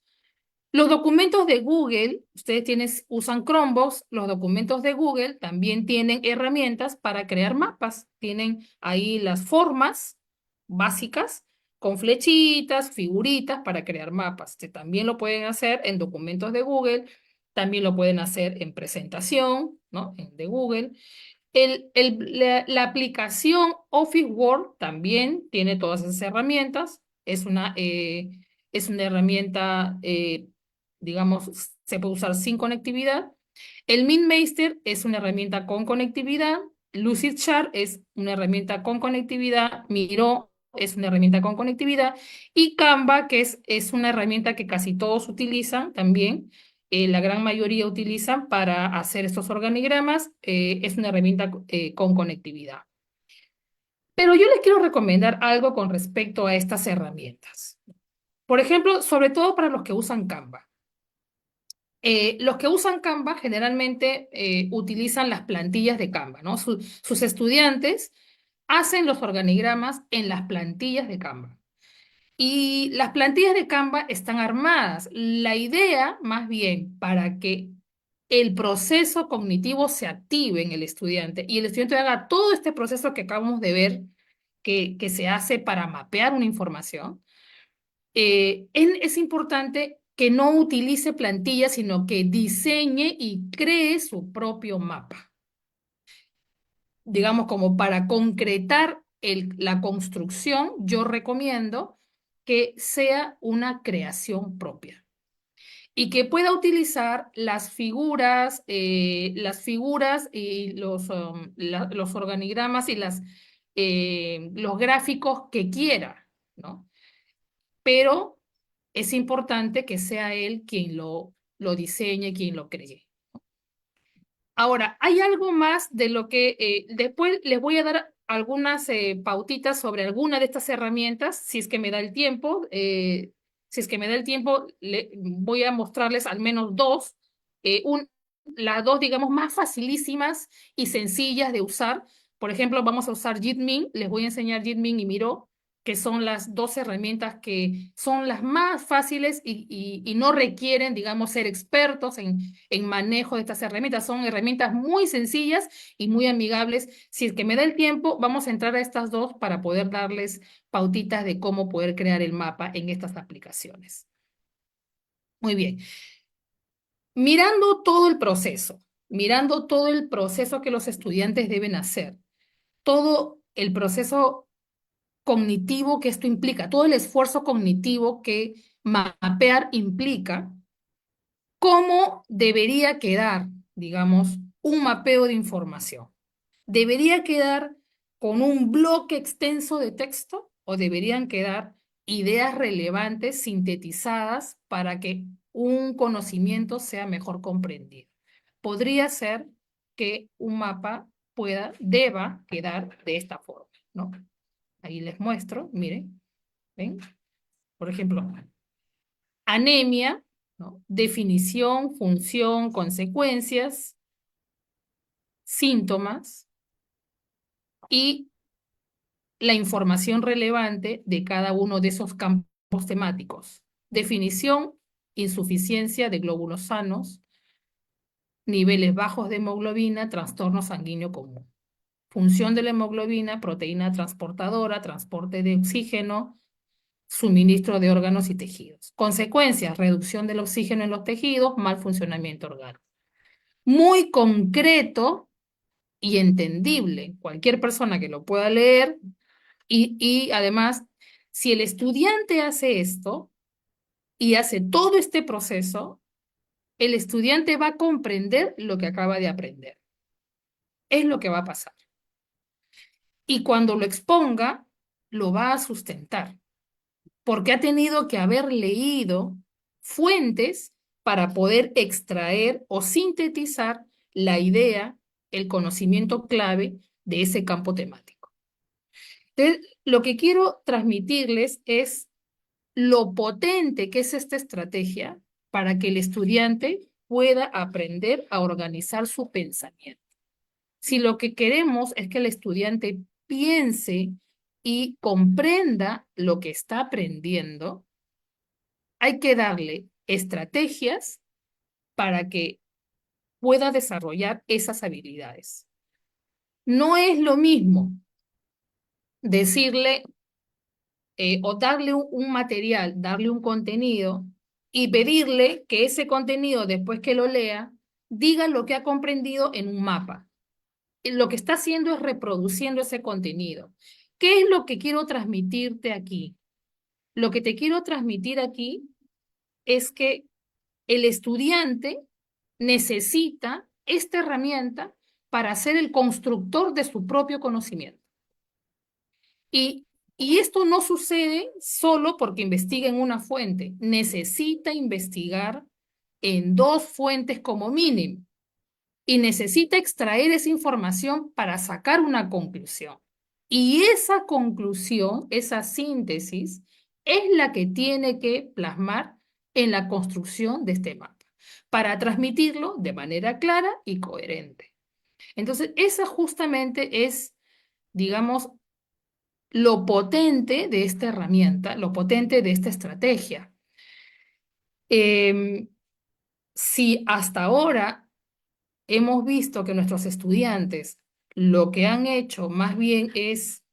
Los documentos de Google, ustedes usan Chromebox, los documentos de Google también tienen herramientas para crear mapas. Tienen ahí las formas básicas con flechitas, figuritas para crear mapas. También lo pueden hacer en documentos de Google, también lo pueden hacer en presentación, ¿no? De Google. La aplicación Office Word también tiene todas esas herramientas. Es una herramienta, digamos, se puede usar sin conectividad. El MintMeister es una herramienta con conectividad. Lucidchart es una herramienta con conectividad. Miro es una herramienta con conectividad. Y Canva, que es una herramienta que casi todos utilizan también. La gran mayoría utilizan para hacer estos organigramas. Es una herramienta con conectividad. Pero yo les quiero recomendar algo con respecto a estas herramientas. Por ejemplo, sobre todo para los que usan Canva. Los que usan Canva generalmente utilizan las plantillas de Canva, ¿no? Sus estudiantes hacen los organigramas en las plantillas de Canva. Y las plantillas de Canva están armadas. La idea, más bien, para que el proceso cognitivo se active en el estudiante y el estudiante haga todo este proceso que acabamos de ver que se hace para mapear una información, es importante que no utilice plantillas, sino que diseñe y cree su propio mapa. Digamos, como para concretar la construcción, yo recomiendo que sea una creación propia y que pueda utilizar las figuras y los organigramas y los gráficos que quiera, ¿no? Pero es importante que sea él quien lo diseñe, quien lo cree. Ahora, hay algo más de lo que después les voy a dar algunas pautitas sobre alguna de estas herramientas, si es que me da el tiempo. Si es que me da el tiempo, voy a mostrarles al menos dos. Las dos, digamos, más facilísimas y sencillas de usar. Por ejemplo, vamos a usar JITMIN. Les voy a enseñar JITMIN y Miro, que son las dos herramientas que son las más fáciles y no requieren, digamos, ser expertos en manejo de estas herramientas. Son herramientas muy sencillas y muy amigables. Si es que me da el tiempo, vamos a entrar a estas dos para poder darles pautitas de cómo poder crear el mapa en estas aplicaciones. Muy bien. Mirando todo el proceso que los estudiantes deben hacer, todo el proceso cognitivo que esto implica, todo el esfuerzo cognitivo que mapear implica, ¿cómo debería quedar, digamos, un mapeo de información? ¿Debería quedar con un bloque extenso de texto o deberían quedar ideas relevantes sintetizadas para que un conocimiento sea mejor comprendido? Podría ser que un mapa deba quedar de esta forma, ¿no? Ahí les muestro, miren, ¿ven? Por ejemplo, anemia, ¿no? Definición, función, consecuencias, síntomas y la información relevante de cada uno de esos campos temáticos. Definición, insuficiencia de glóbulos sanos, niveles bajos de hemoglobina, trastorno sanguíneo común. Función de la hemoglobina, proteína transportadora, transporte de oxígeno, suministro de órganos y tejidos. Consecuencias, reducción del oxígeno en los tejidos, mal funcionamiento orgánico. Muy concreto y entendible. Cualquier persona que lo pueda leer y además, si el estudiante hace esto y hace todo este proceso, el estudiante va a comprender lo que acaba de aprender. Es lo que va a pasar. Y cuando lo exponga, lo va a sustentar, porque ha tenido que haber leído fuentes para poder extraer o sintetizar la idea, el conocimiento clave de ese campo temático. Entonces, lo que quiero transmitirles es lo potente que es esta estrategia para que el estudiante pueda aprender a organizar su pensamiento. Si lo que queremos es que el estudiante piense y comprenda lo que está aprendiendo, hay que darle estrategias para que pueda desarrollar esas habilidades. No es lo mismo decirle o darle un material, darle un contenido y pedirle que ese contenido, después que lo lea, diga lo que ha comprendido en un mapa. Lo que está haciendo es reproduciendo ese contenido. ¿Qué es lo que quiero transmitirte aquí? Lo que te quiero transmitir aquí es que el estudiante necesita esta herramienta para ser el constructor de su propio conocimiento. Y esto no sucede solo porque investiga en una fuente. Necesita investigar en 2 fuentes como mínimo. Y necesita extraer esa información para sacar una conclusión. Y esa conclusión, esa síntesis, es la que tiene que plasmar en la construcción de este mapa, para transmitirlo de manera clara y coherente. Entonces, esa justamente es, digamos, lo potente de esta herramienta, lo potente de esta estrategia. Si hasta ahora hemos visto que nuestros estudiantes lo que han hecho más bien es,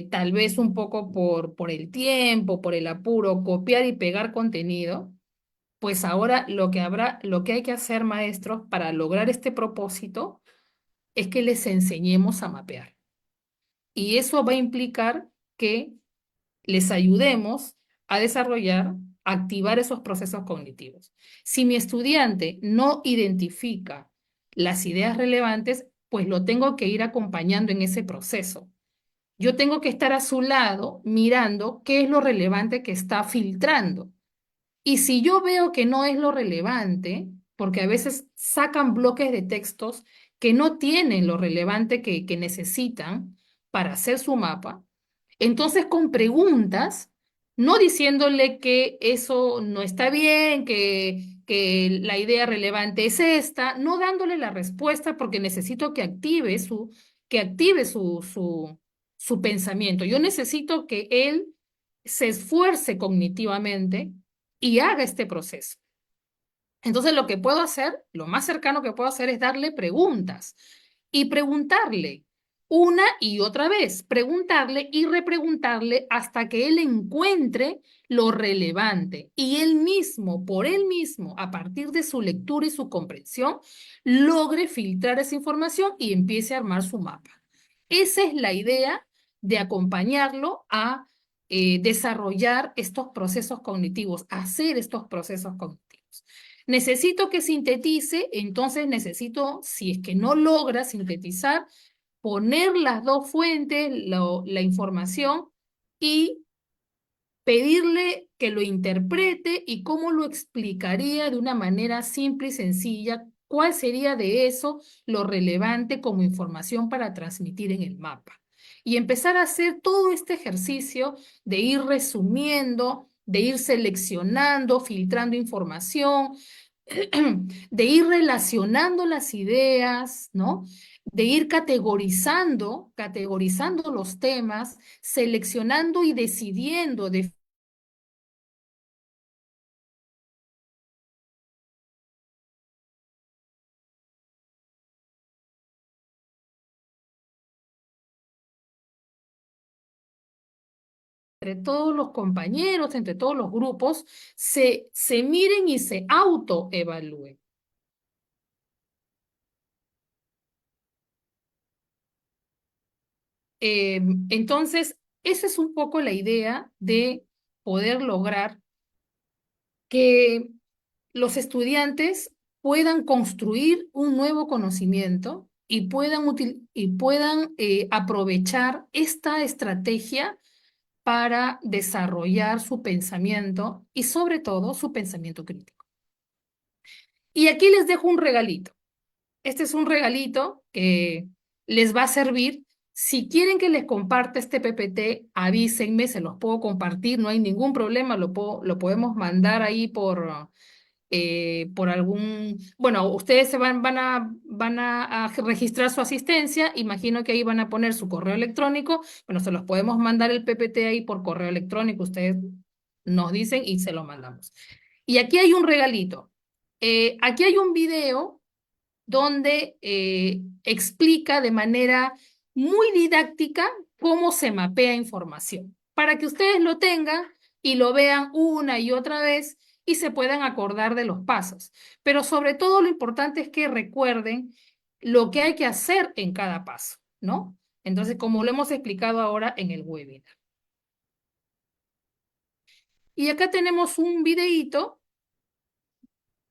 tal vez un poco por el tiempo, por el apuro, copiar y pegar contenido, pues ahora lo que hay que hacer, maestros, para lograr este propósito es que les enseñemos a mapear. Y eso va a implicar que les ayudemos a desarrollar, a activar esos procesos cognitivos. Si mi estudiante no identifica las ideas relevantes, pues lo tengo que ir acompañando en ese proceso. Yo tengo que estar a su lado mirando qué es lo relevante que está filtrando. Y si yo veo que no es lo relevante, porque a veces sacan bloques de textos que no tienen lo relevante que necesitan para hacer su mapa, entonces con preguntas, no diciéndole que eso no está bien, que la idea relevante es esta, no dándole la respuesta porque necesito que active su pensamiento. Yo necesito que él se esfuerce cognitivamente y haga este proceso. Entonces lo que puedo hacer, lo más cercano que puedo hacer es darle preguntas y preguntarle una y otra vez, preguntarle y repreguntarle hasta que él encuentre lo relevante y él mismo, por él mismo, a partir de su lectura y su comprensión, logre filtrar esa información y empiece a armar su mapa. Esa es la idea de acompañarlo a desarrollar estos procesos cognitivos, a hacer estos procesos cognitivos. Necesito que sintetice, entonces necesito, si es que no logra sintetizar, poner las dos fuentes, la información y pedirle que lo interprete y cómo lo explicaría de una manera simple y sencilla, cuál sería de eso lo relevante como información para transmitir en el mapa. Y empezar a hacer todo este ejercicio de ir resumiendo, de ir seleccionando, filtrando información, de ir relacionando las ideas, ¿no? De ir categorizando los temas, seleccionando y decidiendo de entre todos los compañeros, entre todos los grupos, se miren y se autoevalúen. Entonces, esa es un poco la idea de poder lograr que los estudiantes puedan construir un nuevo conocimiento y puedan aprovechar esta estrategia para desarrollar su pensamiento y sobre todo su pensamiento crítico. Y aquí les dejo un regalito. Este es un regalito que les va a servir. Si quieren que les comparta este PPT, avísenme, se los puedo compartir, no hay ningún problema, lo podemos mandar ahí por algún... Bueno, ustedes van a registrar su asistencia, imagino que ahí van a poner su correo electrónico, bueno, se los podemos mandar el PPT ahí por correo electrónico, ustedes nos dicen y se lo mandamos. Y aquí hay un regalito. Aquí hay un video donde explica de manera muy didáctica cómo se mapea información, para que ustedes lo tengan y lo vean una y otra vez y se puedan acordar de los pasos. Pero sobre todo lo importante es que recuerden lo que hay que hacer en cada paso, ¿no? Entonces, como lo hemos explicado ahora en el webinar. Y acá tenemos un videíto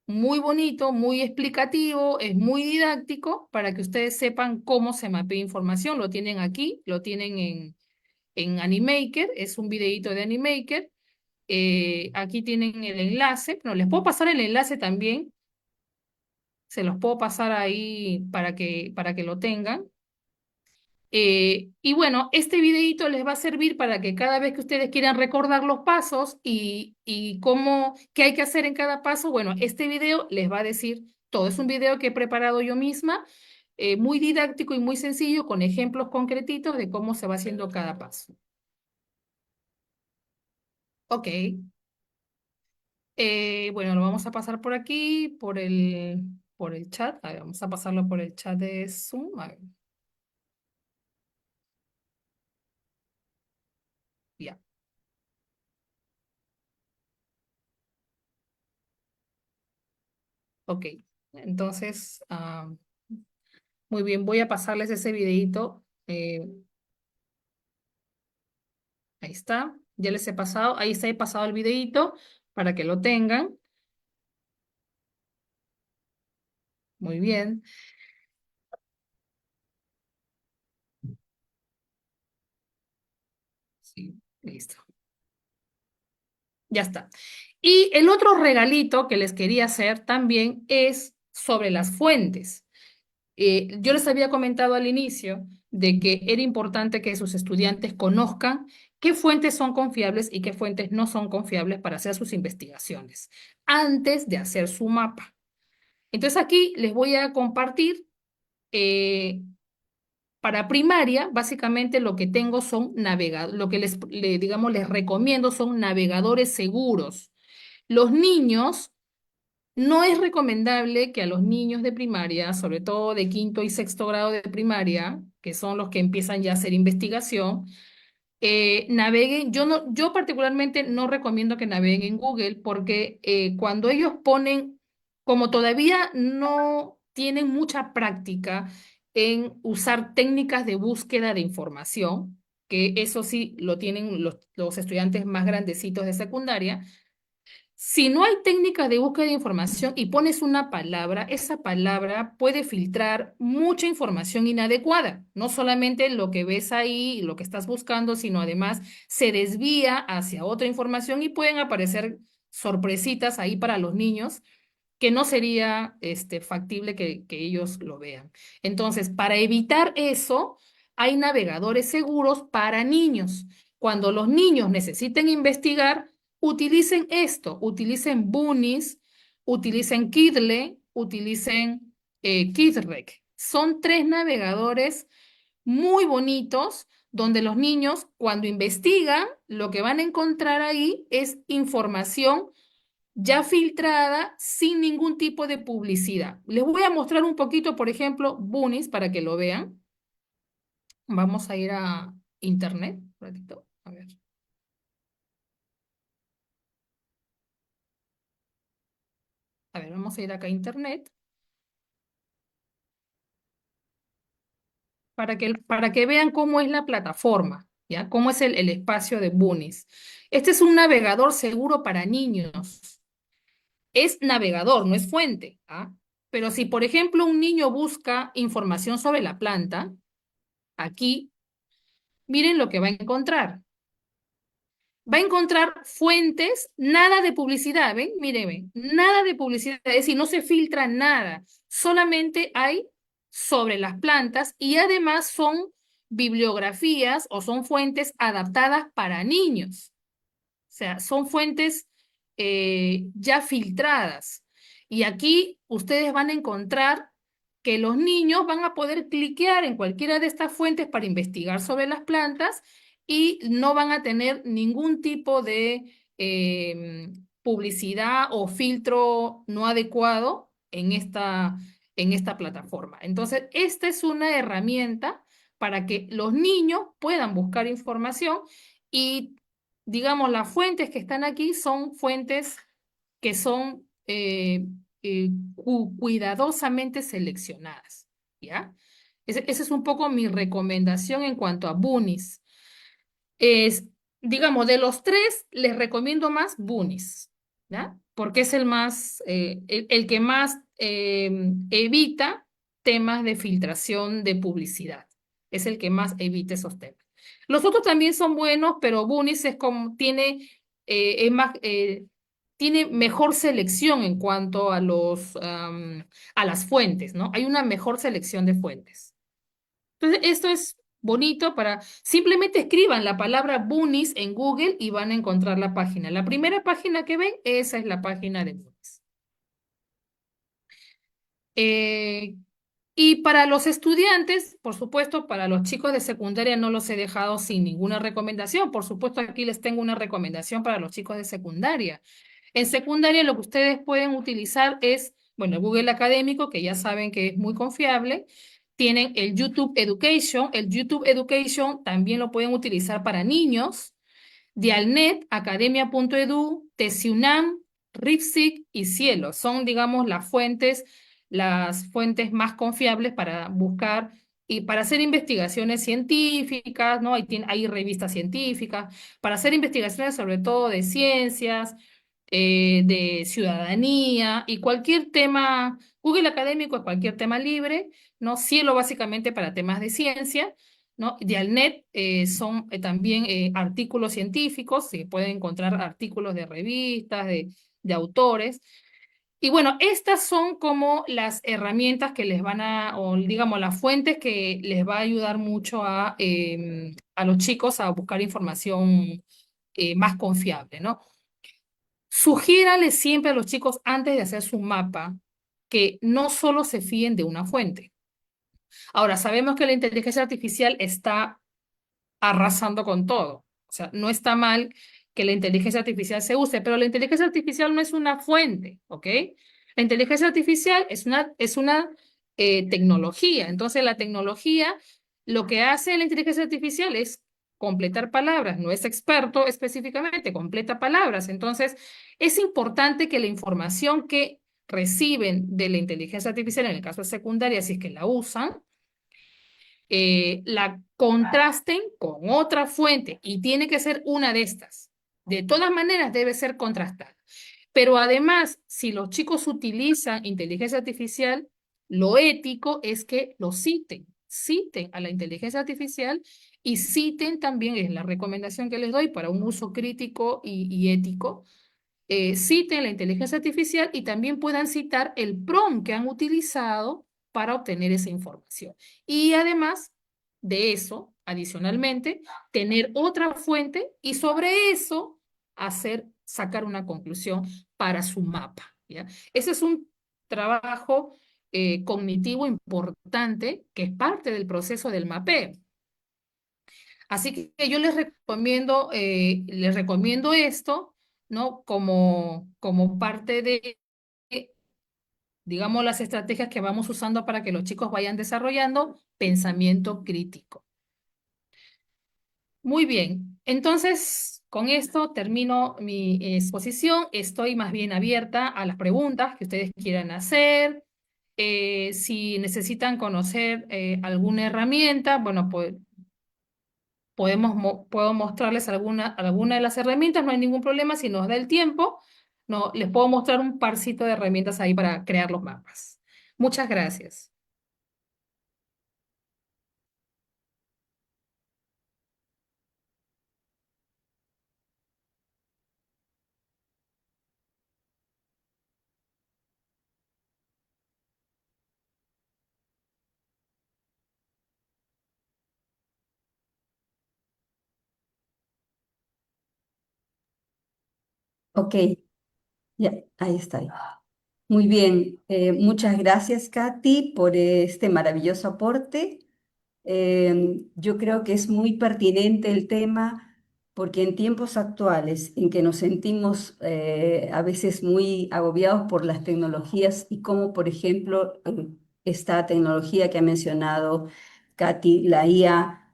muy bonito, muy explicativo, es muy didáctico para que ustedes sepan cómo se mapea información. Lo tienen aquí, lo tienen en Animaker, es un videíto de Animaker. Aquí tienen el enlace, pero les puedo pasar el enlace también. Se los puedo pasar ahí para que lo tengan. Y bueno, este videito les va a servir para que cada vez que ustedes quieran recordar los pasos y qué hay que hacer en cada paso, bueno, este video les va a decir todo. Es un video que he preparado yo misma, muy didáctico y muy sencillo, con ejemplos concretitos de cómo se va haciendo cada paso. Ok. Bueno, lo vamos a pasar por aquí, por el chat. A ver, vamos a pasarlo por el chat de Zoom. A ver, ya. Ok. Entonces, muy bien, voy a pasarles ese videito. Ahí está. Ya les he pasado. Ahí está, he pasado el videito para que lo tengan. Muy bien. Sí, listo. Ya está. Y el otro regalito que les quería hacer también es sobre las fuentes. Yo les había comentado al inicio de que era importante que sus estudiantes conozcan qué fuentes son confiables y qué fuentes no son confiables para hacer sus investigaciones antes de hacer su mapa. Entonces aquí les voy a compartir, para primaria, básicamente lo que tengo son navegadores, lo que digamos, les recomiendo son navegadores seguros. Los niños, no es recomendable que a los niños de primaria, sobre todo de quinto y sexto grado de primaria, que son los que empiezan ya a hacer investigación, naveguen. Yo particularmente no recomiendo que naveguen en Google porque cuando ellos ponen, como todavía no tienen mucha práctica en usar técnicas de búsqueda de información, que eso sí lo tienen los estudiantes más grandecitos de secundaria. Si no hay técnicas de búsqueda de información y pones una palabra, esa palabra puede filtrar mucha información inadecuada. No solamente lo que ves ahí, lo que estás buscando, sino además se desvía hacia otra información y pueden aparecer sorpresitas ahí para los niños que no sería factible que ellos lo vean. Entonces, para evitar eso, hay navegadores seguros para niños. Cuando los niños necesiten investigar, utilicen esto, utilicen Bunnies, utilicen Kidle, utilicen Kidrek. Son tres navegadores muy bonitos donde los niños, cuando investigan, lo que van a encontrar ahí es información ya filtrada sin ningún tipo de publicidad. Les voy a mostrar un poquito, por ejemplo, Bunnies para que lo vean. Vamos a ir a internet. Un ratito. A ver. A ver, vamos a ir acá a internet para que vean cómo es la plataforma, ¿ya? Cómo es el espacio de Bunnies. Este es un navegador seguro para niños. Es navegador, no es fuente, ¿ah? Pero si, por ejemplo, un niño busca información sobre la planta, aquí, miren lo que va a encontrar. Va a encontrar fuentes, nada de publicidad, ¿ven? Miren, ven, nada de publicidad, es decir, no se filtra nada, solamente hay sobre las plantas y además son bibliografías o son fuentes adaptadas para niños. O sea, son fuentes ya filtradas. Y aquí ustedes van a encontrar que los niños van a poder cliquear en cualquiera de estas fuentes para investigar sobre las plantas y no van a tener ningún tipo de publicidad o filtro no adecuado en esta plataforma. Entonces, esta es una herramienta para que los niños puedan buscar información y, digamos, las fuentes que están aquí son fuentes que son cuidadosamente seleccionadas, ¿ya? Esa es un poco mi recomendación en cuanto a Bunnies. Es, digamos, de los tres, les recomiendo más Bunnies, ¿ya? Porque es el más, el que más evita temas de filtración de publicidad. Es el que más evita esos temas. Los otros también son buenos, pero Bunnies es como, es más, tiene mejor selección en cuanto a a las fuentes, ¿no? Hay una mejor selección de fuentes. Entonces, esto es bonito para, simplemente escriban la palabra Bunnies en Google y van a encontrar la página. La primera página que ven, esa es la página de Bunnies. Y para los estudiantes, por supuesto, para los chicos de secundaria no los he dejado sin ninguna recomendación. Por supuesto, aquí les tengo una recomendación para los chicos de secundaria. En secundaria lo que ustedes pueden utilizar es, bueno, el Google Académico, que ya saben que es muy confiable. Tienen el YouTube Education. El YouTube Education también lo pueden utilizar para niños. Dialnet, Academia.edu, TESIUNAM, RIPSIC y Cielo. Son, digamos, las fuentes más confiables para buscar y para hacer investigaciones científicas, ¿no? Hay revistas científicas, para hacer investigaciones sobre todo de ciencias, de ciudadanía y cualquier tema. Google Académico es cualquier tema libre, ¿no? Cielo básicamente para temas de ciencia, ¿no? Dialnet son también artículos científicos, se pueden encontrar artículos de revistas, de autores. Y bueno, estas son como las herramientas que les van o digamos, las fuentes que les va a ayudar mucho a los chicos a buscar información más confiable, ¿no? Sugiérale siempre a los chicos antes de hacer su mapa que no solo se fíen de una fuente. Ahora, sabemos que la inteligencia artificial está arrasando con todo. O sea, no está mal que la inteligencia artificial se use, pero la inteligencia artificial no es una fuente, ¿ok? La inteligencia artificial es una tecnología. Entonces, la tecnología, lo que hace la inteligencia artificial es completar palabras, no es experto específicamente, completa palabras. Entonces, es importante que la información que reciben de la inteligencia artificial, en el caso de secundaria, si es que la usan, la contrasten con otra fuente y tiene que ser una de estas. De todas maneras, debe ser contrastada. Pero además, si los chicos utilizan inteligencia artificial, lo ético es que lo citen a la inteligencia artificial y citen también, es la recomendación que les doy para un uso crítico y ético, citen la inteligencia artificial y también puedan citar el prompt que han utilizado para obtener esa información. Y además de eso, adicionalmente, tener otra fuente y sobre eso sacar una conclusión para su mapa, ¿ya? Ese es un trabajo cognitivo importante que es parte del proceso del mapeo. Así que yo les recomiendo esto, ¿no? Como parte de, digamos, las estrategias que vamos usando para que los chicos vayan desarrollando pensamiento crítico. Muy bien, entonces con esto termino mi exposición. Estoy más bien abierta a las preguntas que ustedes quieran hacer. Si necesitan conocer alguna herramienta, bueno, pues puedo mostrarles alguna de las herramientas, no hay ningún problema si nos da el tiempo. No, les puedo mostrar un parcito de herramientas ahí para crear los mapas. Muchas gracias. Ok, ya, ahí está. Muy bien, muchas gracias, Katy, por este maravilloso aporte. Yo creo que es muy pertinente el tema porque en tiempos actuales en que nos sentimos a veces muy agobiados por las tecnologías y como, por ejemplo, esta tecnología que ha mencionado Katy, la IA,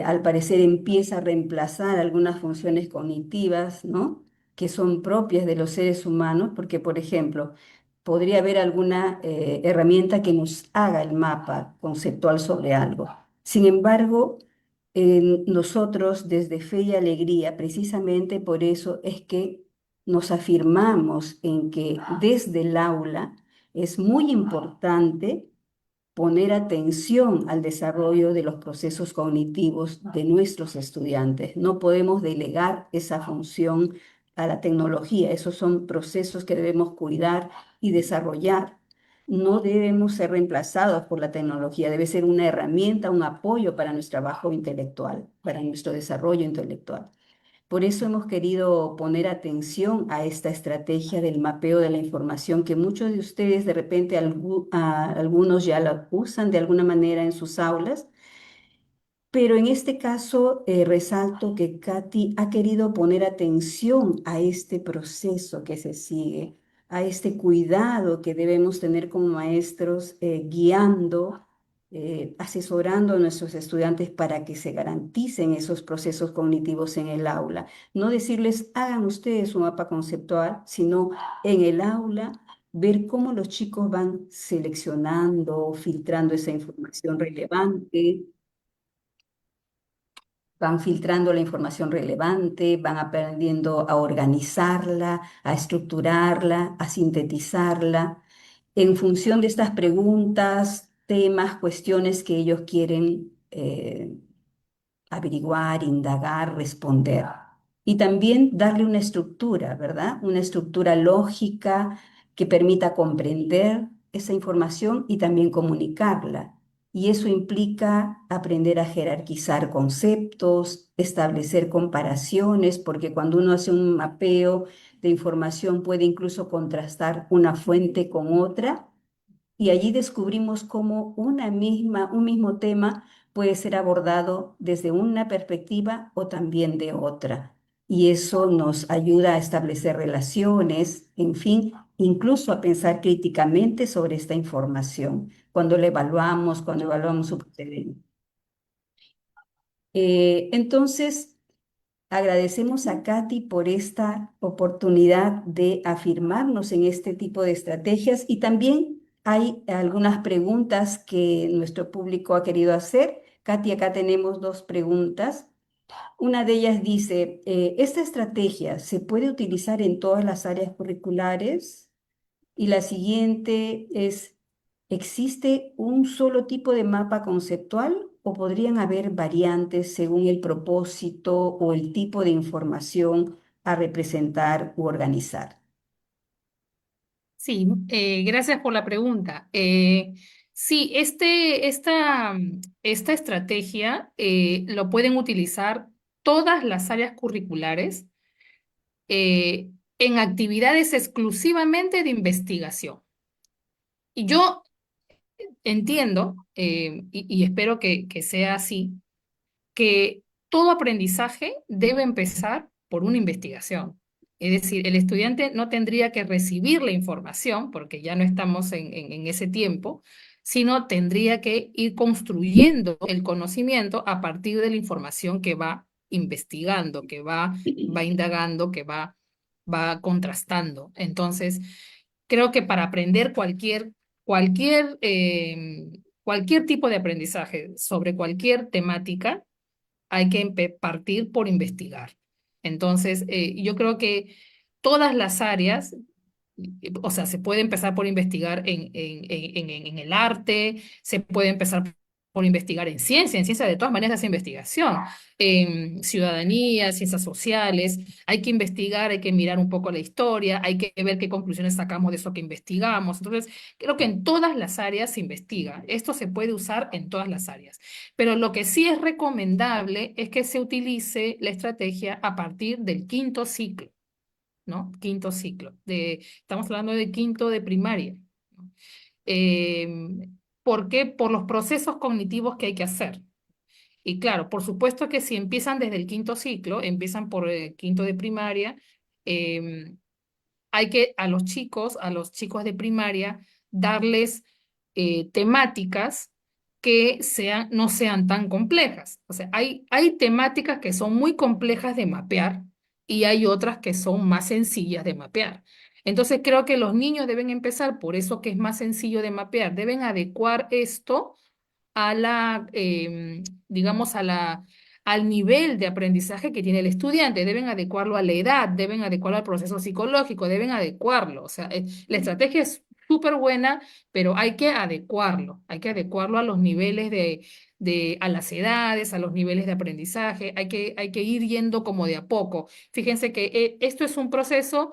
al parecer empieza a reemplazar algunas funciones cognitivas, ¿no? Que son propias de los seres humanos, porque, por ejemplo, podría haber alguna herramienta que nos haga el mapa conceptual sobre algo. Sin embargo, nosotros desde Fe y Alegría, precisamente por eso es que nos afirmamos en que desde el aula es muy importante poner atención al desarrollo de los procesos cognitivos de nuestros estudiantes. No podemos delegar esa función a la tecnología. Esos son procesos que debemos cuidar y desarrollar. No debemos ser reemplazados por la tecnología. Debe ser una herramienta, un apoyo para nuestro trabajo intelectual, para nuestro desarrollo intelectual. Por eso hemos querido poner atención a esta estrategia del mapeo de la información que muchos de ustedes de repente algunos ya la usan de alguna manera en sus aulas, pero en este caso resalto que Katy ha querido poner atención a este proceso que se sigue, a este cuidado que debemos tener como maestros, guiando, asesorando a nuestros estudiantes para que se garanticen esos procesos cognitivos en el aula. No decirles, hagan ustedes un mapa conceptual, sino en el aula ver cómo los chicos van seleccionando, filtrando esa información relevante, van filtrando la información relevante, van aprendiendo a organizarla, a estructurarla, a sintetizarla, en función de estas preguntas, temas, cuestiones que ellos quieren averiguar, indagar, responder. Y también darle una estructura, ¿verdad? Una estructura lógica que permita comprender esa información y también comunicarla. Y eso implica aprender a jerarquizar conceptos, establecer comparaciones, porque cuando uno hace un mapeo de información puede incluso contrastar una fuente con otra y allí descubrimos cómo un mismo tema puede ser abordado desde una perspectiva o también de otra. Y eso nos ayuda a establecer relaciones, en fin, incluso a pensar críticamente sobre esta información cuando la evaluamos, cuando evaluamos su procedimiento. Entonces, agradecemos a Katy por esta oportunidad de afirmarnos en este tipo de estrategias y también hay algunas preguntas que nuestro público ha querido hacer. Katy, acá tenemos dos preguntas. Una de ellas dice, ¿esta estrategia se puede utilizar en todas las áreas curriculares? Y la siguiente es, ¿existe un solo tipo de mapa conceptual o podrían haber variantes según el propósito o el tipo de información a representar u organizar? Sí, gracias por la pregunta. Sí, esta estrategia lo pueden utilizar todas las áreas curriculares en actividades exclusivamente de investigación. Y yo entiendo, y espero que sea así, que todo aprendizaje debe empezar por una investigación. Es decir, el estudiante no tendría que recibir la información, porque ya no estamos en ese tiempo, sino tendría que ir construyendo el conocimiento a partir de la información que va investigando, va indagando, va contrastando. Entonces, creo que para aprender cualquier tipo de aprendizaje sobre cualquier temática, hay que partir por investigar. Entonces, yo creo que todas las áreas, o sea, se puede empezar por investigar en el arte, se puede empezar por investigar en ciencia de todas maneras es investigación, en ciudadanía, ciencias sociales, hay que investigar, hay que mirar un poco la historia, hay que ver qué conclusiones sacamos de eso que investigamos. Entonces, creo que en todas las áreas se investiga. Esto se puede usar en todas las áreas. Pero lo que sí es recomendable es que se utilice la estrategia a partir del quinto ciclo, ¿no? Quinto ciclo. Estamos hablando de quinto de primaria, ¿no? ¿Por qué? Por los procesos cognitivos que hay que hacer. Y claro, por supuesto que si empiezan desde el quinto ciclo, empiezan por el quinto de primaria, em, hay que a los chicos de primaria, darles temáticas que no sean tan complejas. O sea, hay temáticas que son muy complejas de mapear y hay otras que son más sencillas de mapear. Entonces creo que los niños deben empezar por eso que es más sencillo de mapear, deben adecuar esto a digamos, al nivel de aprendizaje que tiene el estudiante. Deben adecuarlo a la edad, deben adecuarlo al proceso psicológico, deben adecuarlo. O sea, la estrategia es súper buena, pero hay que adecuarlo a los niveles a las edades, a los niveles de aprendizaje, hay que ir yendo como de a poco. Fíjense que esto es un proceso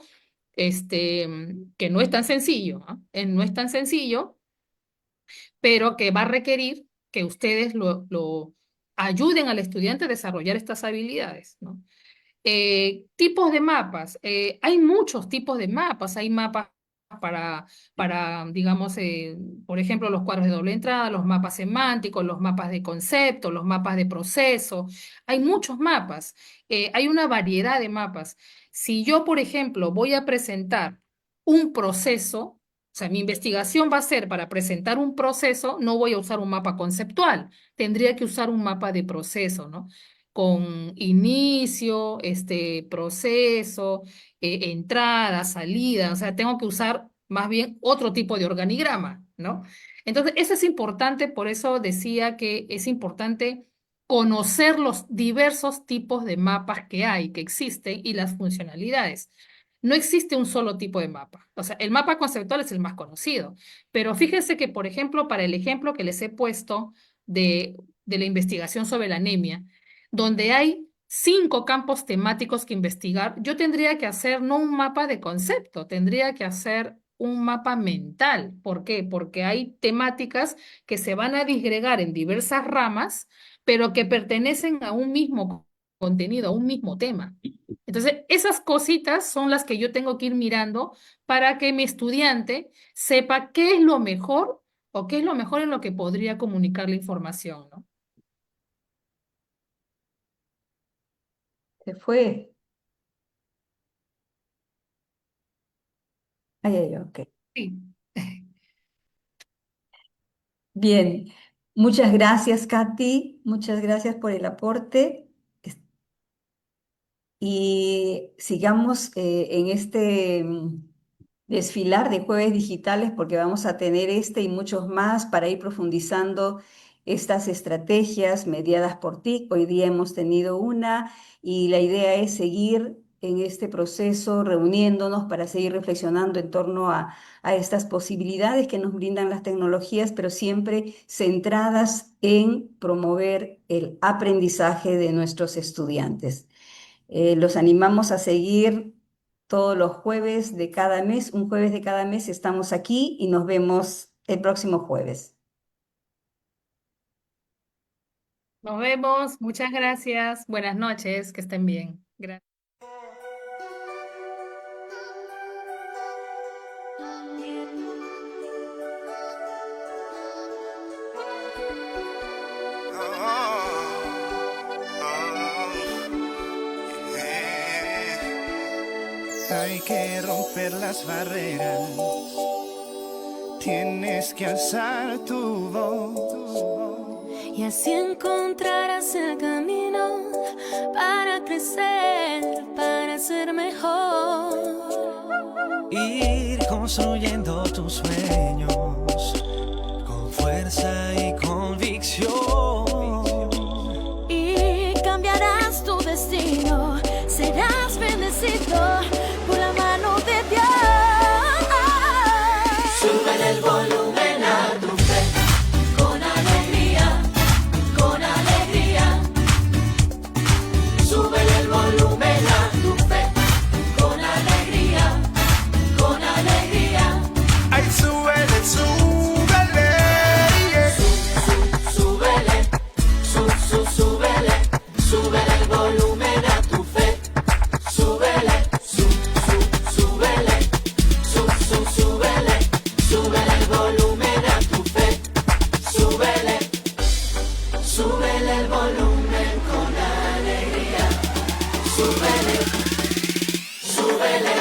que no es tan sencillo, ¿ah? No es tan sencillo, pero que va a requerir que ustedes lo ayuden al estudiante a desarrollar estas habilidades, ¿no? Tipos de mapas. Hay muchos tipos de mapas. Hay mapas para, digamos, por ejemplo, los cuadros de doble entrada, los mapas semánticos, los mapas de concepto, los mapas de proceso. Hay muchos mapas. Hay una variedad de mapas. Si yo, por ejemplo, voy a presentar un proceso, o sea, mi investigación va a ser para presentar un proceso, no voy a usar un mapa conceptual, tendría que usar un mapa de proceso, ¿no? Con inicio, proceso, entrada, salida, o sea, tengo que usar más bien otro tipo de organigrama, ¿no? Entonces, eso es importante, por eso decía que es importante conocer los diversos tipos de mapas que hay, que existen y las funcionalidades. No existe un solo tipo de mapa. O sea, el mapa conceptual es el más conocido, pero fíjense que, por ejemplo, para el ejemplo que les he puesto de la investigación sobre la anemia, donde hay 5 campos temáticos que investigar, yo tendría que hacer no un mapa de concepto, tendría que hacer un mapa mental. ¿Por qué? Porque hay temáticas que se van a disgregar en diversas ramas, pero que pertenecen a un mismo contenido, a un mismo tema. Entonces, esas cositas son las que yo tengo que ir mirando para que mi estudiante sepa qué es lo mejor o qué es lo mejor en lo que podría comunicar la información, ¿no? Se fue. Ay, ay, ok. Sí. Bien. Muchas gracias, Katy. Muchas gracias por el aporte. Y sigamos en este desfilar de jueves digitales porque vamos a tener este y muchos más para ir profundizando estas estrategias mediadas por TIC. Hoy día hemos tenido una y la idea es seguir en este proceso reuniéndonos para seguir reflexionando en torno a estas posibilidades que nos brindan las tecnologías, pero siempre centradas en promover el aprendizaje de nuestros estudiantes. Los animamos a seguir todos los jueves de cada mes. Un jueves de cada mes estamos aquí y nos vemos el próximo jueves. Nos vemos, muchas gracias, buenas noches, que estén bien. Gracias. Hay que romper las barreras. Tienes que alzar tu voz. Y así encontrarás el camino para crecer, para ser mejor. Ir construyendo tus sueños con fuerza y convicción. Y cambiarás tu destino, serás bendecido por la mano de Dios. Súbele el volumen a tu fe, con alegría, con alegría. Súbele el volumen a tu fe, con alegría, con alegría. Ay, súbele, súbele, yeah. Súbele, súbele, súbele el volumen a tu fe. Súbele, súbele, súbele, súbele el volumen a tu fe. Súbele, súbele el volumen con alegría. Súbele, súbele.